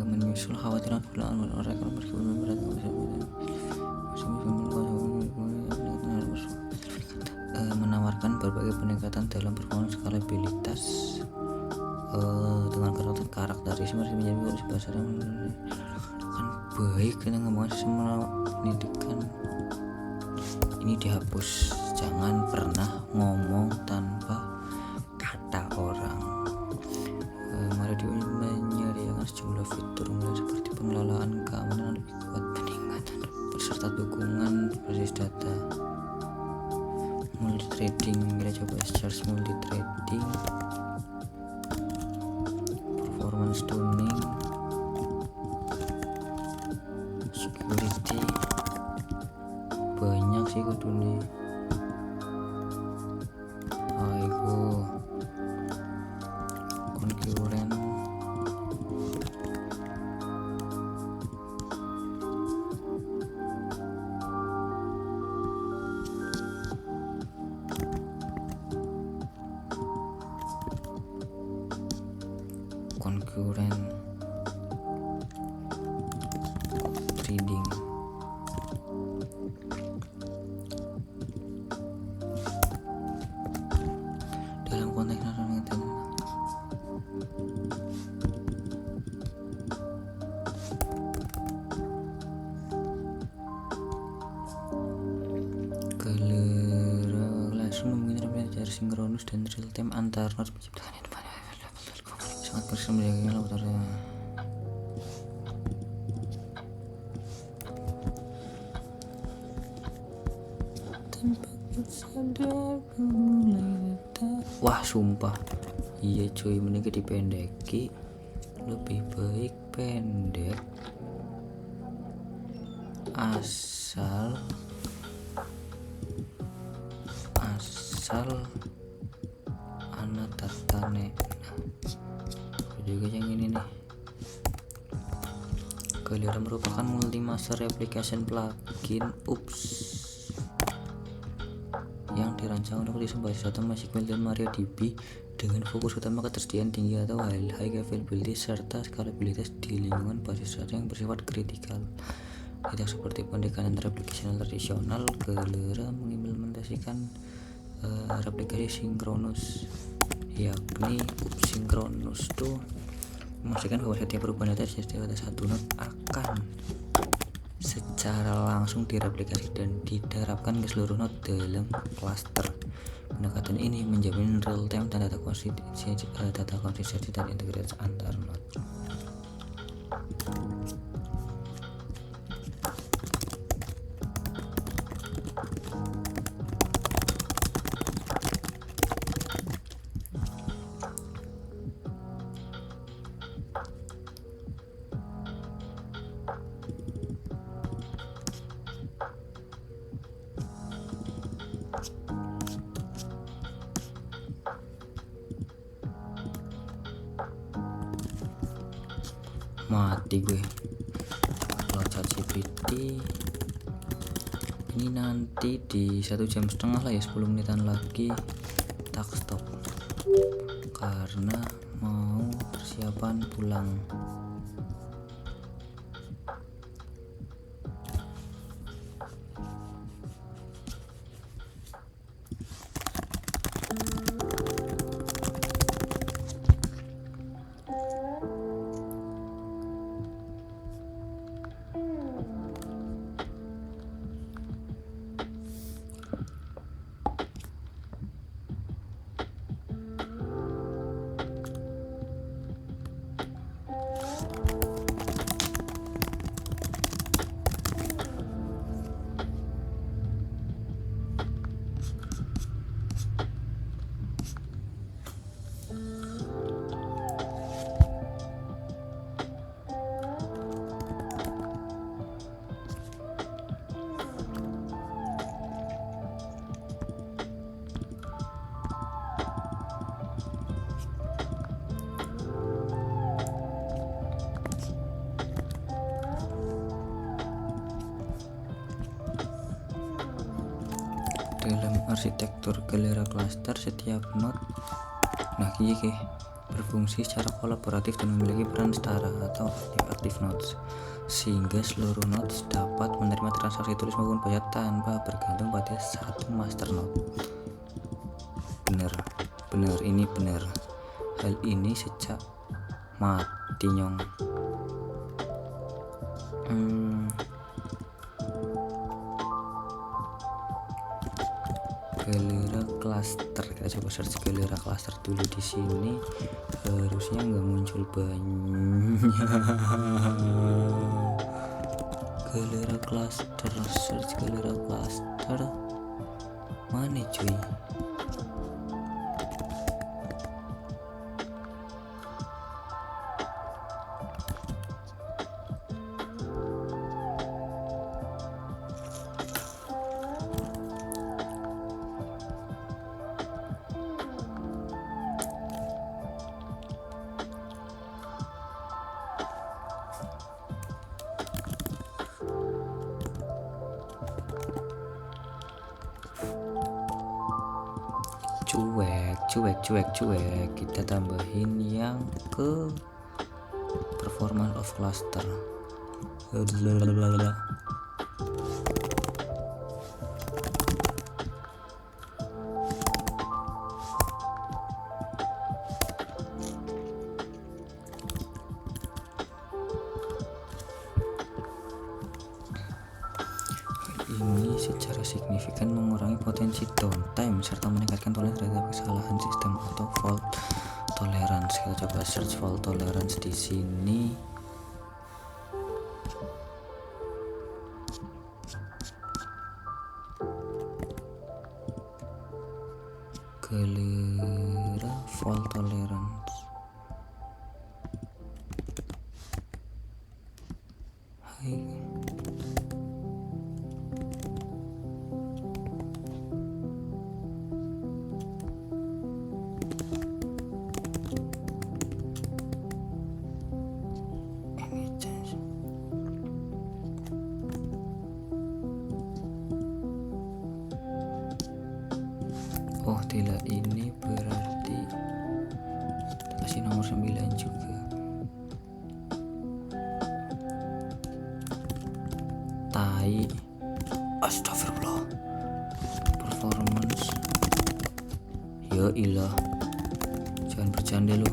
Menyusul khawatir pelaksanaan orang meskipun menawarkan berbagai peningkatan dalam performa skalabilitas dengan karakteristik masih menjadi bahasa kan baik kita ngomongin semua pendidikan. Ini dihapus, jangan pernah ngomong tanpa kata orang. Mari menyediakan sejumlah fitur mulai seperti pengelolaan keamanan lebih kuat, peningkatan beserta dukungan basis data, multi trading. Kita coba search multi trading, performance tuning, security. Banyak sih kudunya. Ayo konkuren. Trading. Dalam konteks langsung memungkinkan belajar sinkronus dan real time antar node menciptakan sangat bersih menjaganya laboratorium. Wah sumpah iya cuy, mending dipendeki, lebih baik pendek asal anak tatane. Juga yang ini nih, Galera merupakan multi master application plugin. Ups yang dirancang untuk disimpan satu MySQL dan MariaDB dengan fokus utama ketersediaan tinggi atau high availability serta scalabilitas di lingkungan basis data yang bersifat kritikal. Tidak seperti pendekatan replikasional tradisional, Galera mengimplementasikan replikasi sinkronus, yakni sinkronus itu memastikan bahwa setiap perubahan data pada satu node akan secara langsung direplikasi dan diterapkan ke seluruh node dalam cluster. Pendekatan ini menjamin real time dan data konsistensi dan integritas antar node. Mati gue kalau ChatGPT ini nanti di 1,5 jam lah ya, 10 menitan lagi tak stop karena mau persiapan pulang. Dalam arsitektur Galera cluster, setiap node berfungsi secara kolaboratif dan memiliki peran setara atau active nodes, sehingga seluruh nodes dapat menerima transaksi tulis maupun baca tanpa bergantung pada satu master node. Benar, ini benar. Hal ini sejak mati nyong. Galera cluster, kita coba search Galera cluster dulu. Di sini harusnya nggak muncul banyak. Galera cluster, search Galera cluster mana cuy? cuek, kita tambahin yang ke performance of cluster. Ini secara signifikan mengurangi potensi downtime serta meningkatkan toleransi terhadap kesalahan sistem atau fault tolerance. Kita coba search fault tolerance di sini. Galera fault tolerance. Hai. Oh tidak, ini berarti kasih nomor 9 juga. Tai. Astagfirullah. Performance. Ya ilah, jangan bercanda lu.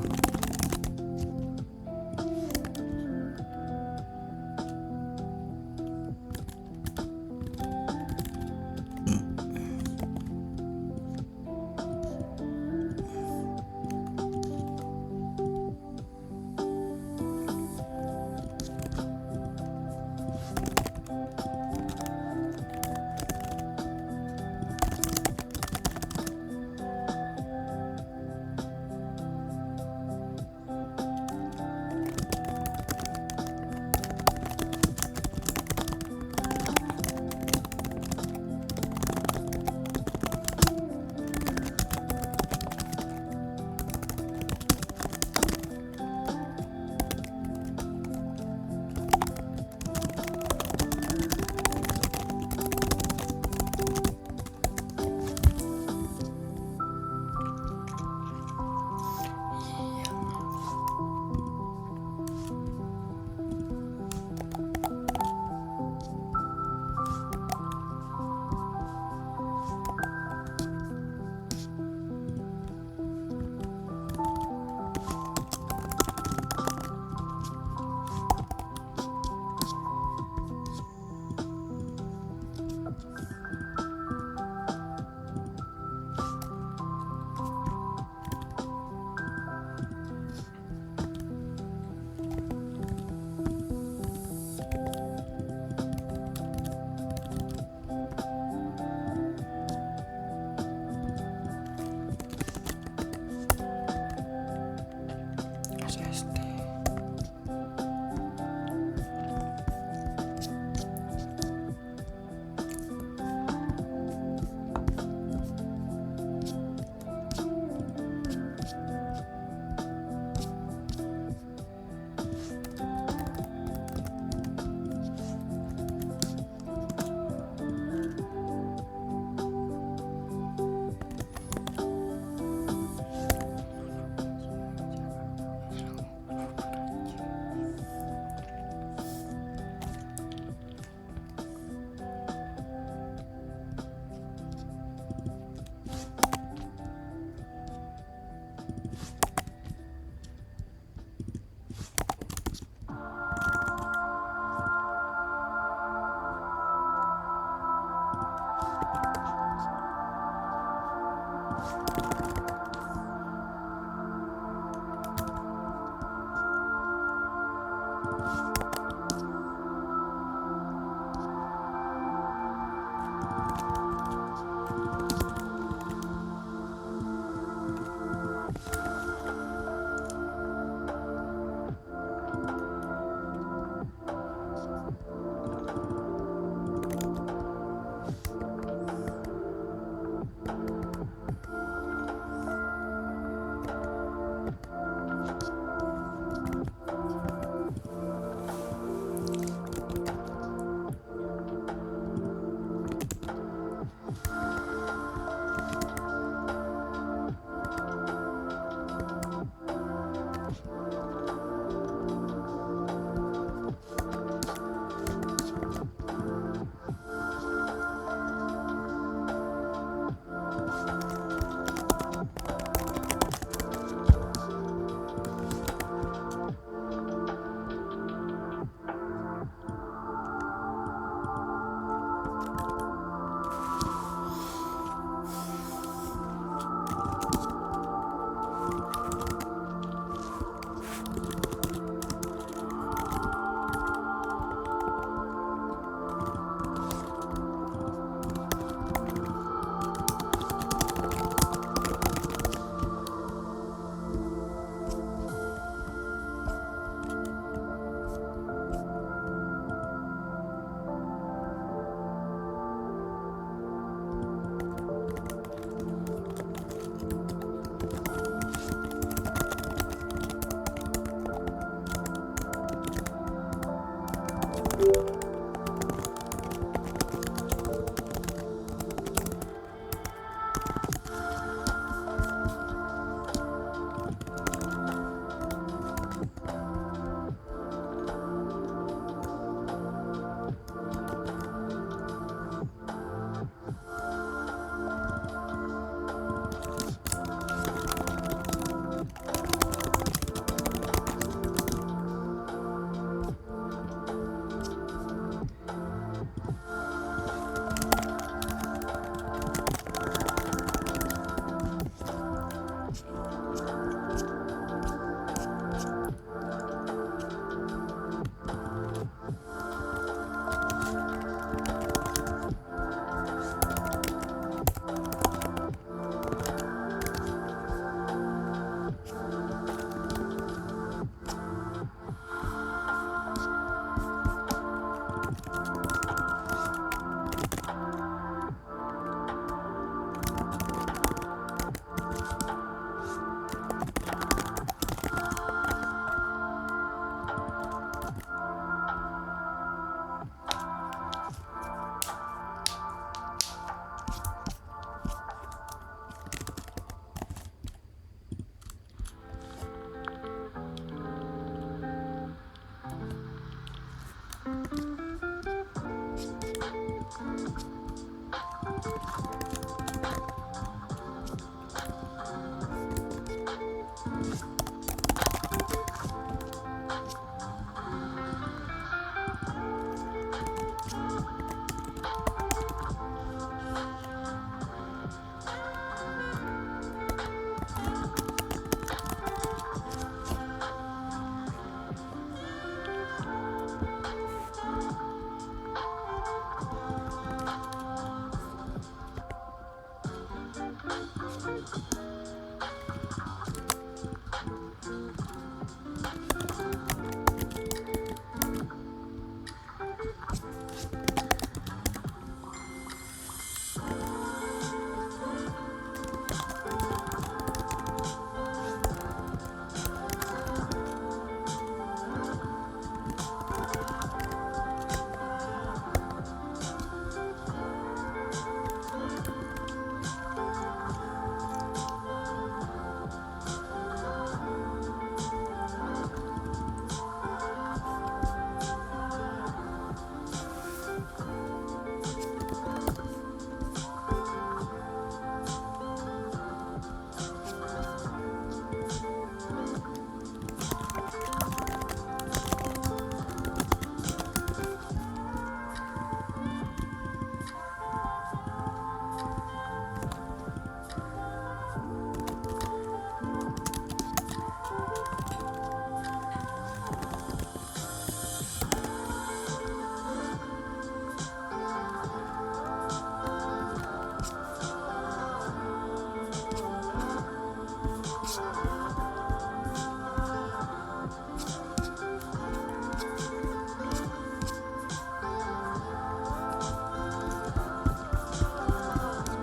SST.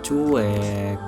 cuek.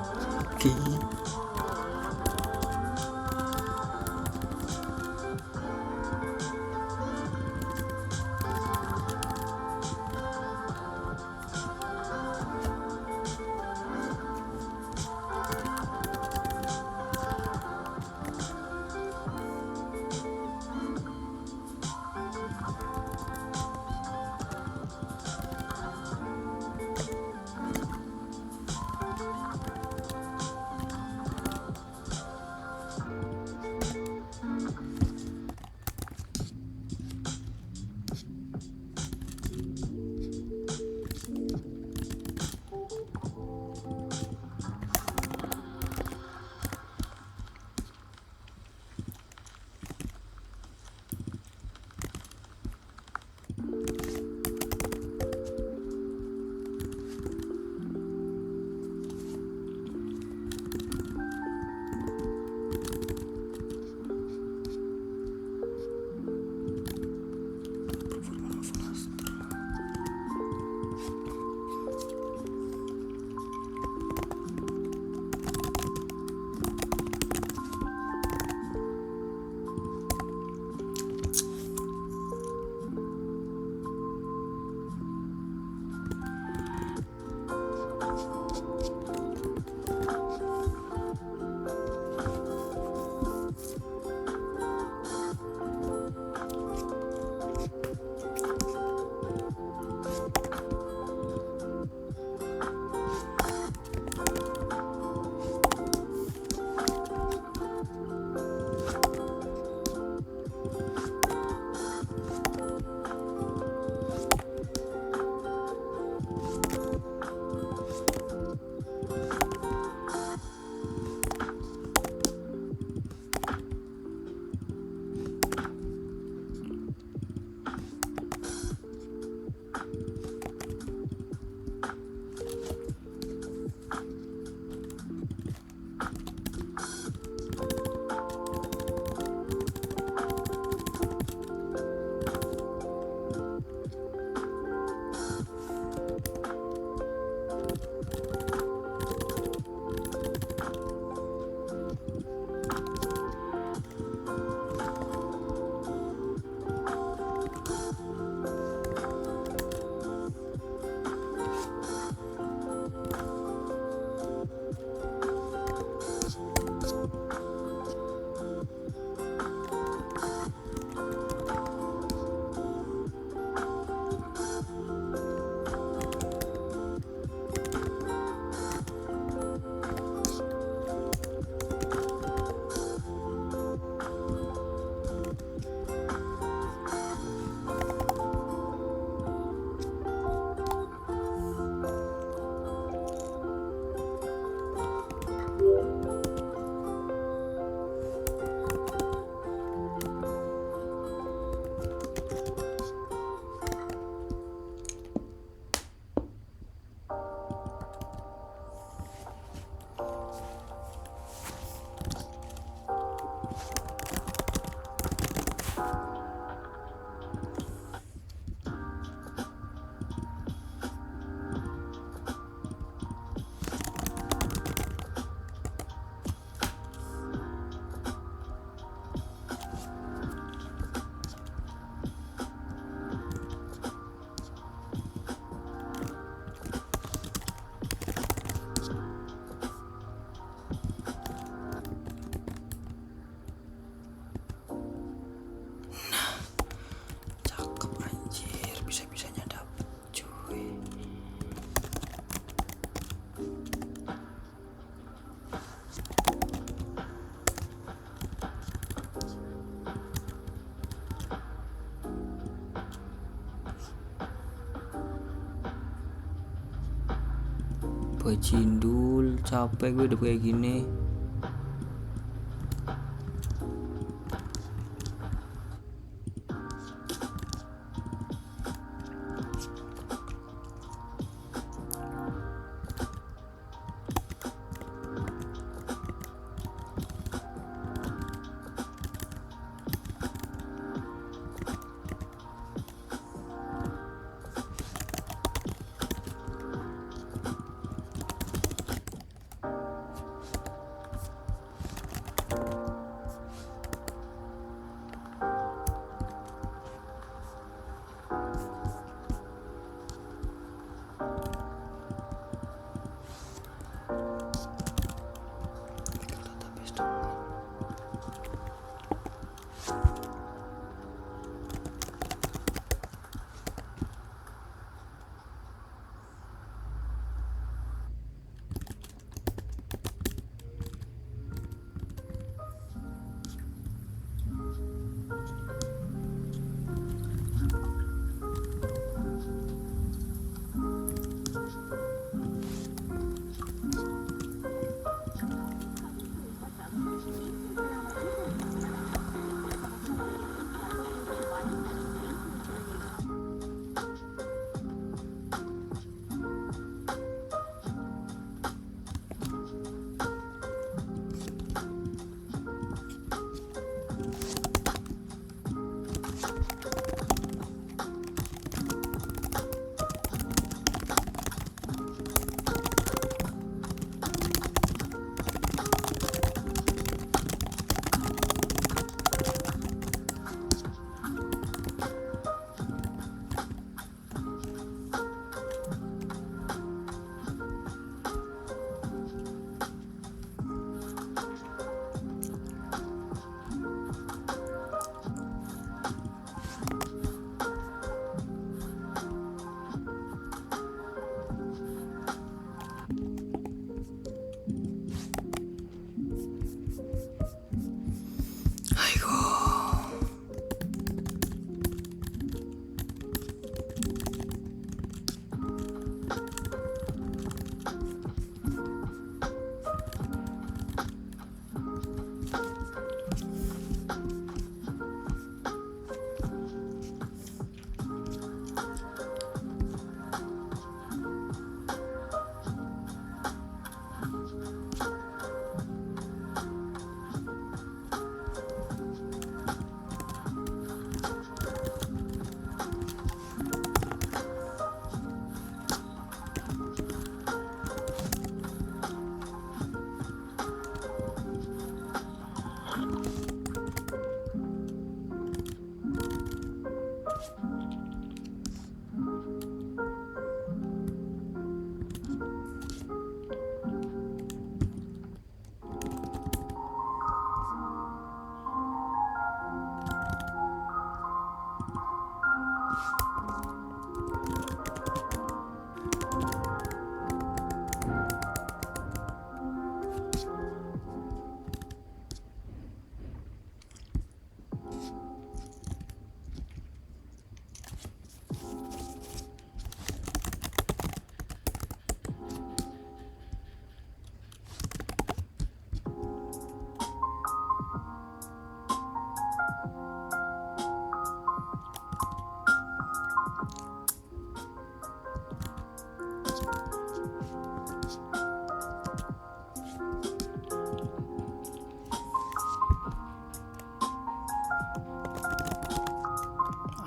Bajindul, capek gue udah kayak gini.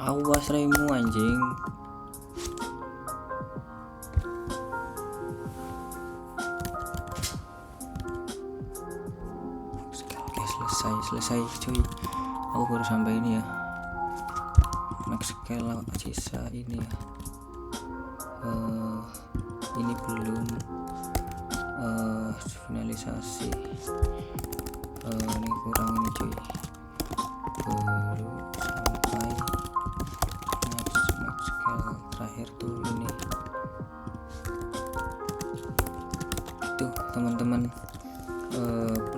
Awas raimu anjing. Oke, selesai cuy. Aku baru sampai ini ya. Max scale sisa ini ya. Ini belum finalisasi. Ini kurang ini cuy. Baru sampai max scale terakhir tuh ini. Itu teman-teman,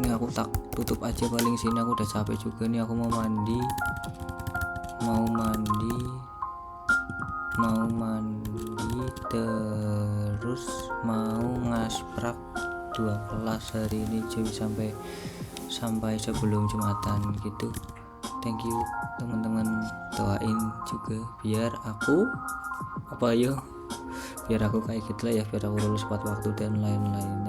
ini aku tak tutup aja paling sini, aku udah capek juga nih. Aku mau mandi terus mau ngasprak 2 kelas hari ini cuy, sampai sebelum Jumatan gitu. Thank you teman-teman, doain juga biar aku biar aku kayak gitu lah ya, biar aku lulus tepat waktu dan lain-lain.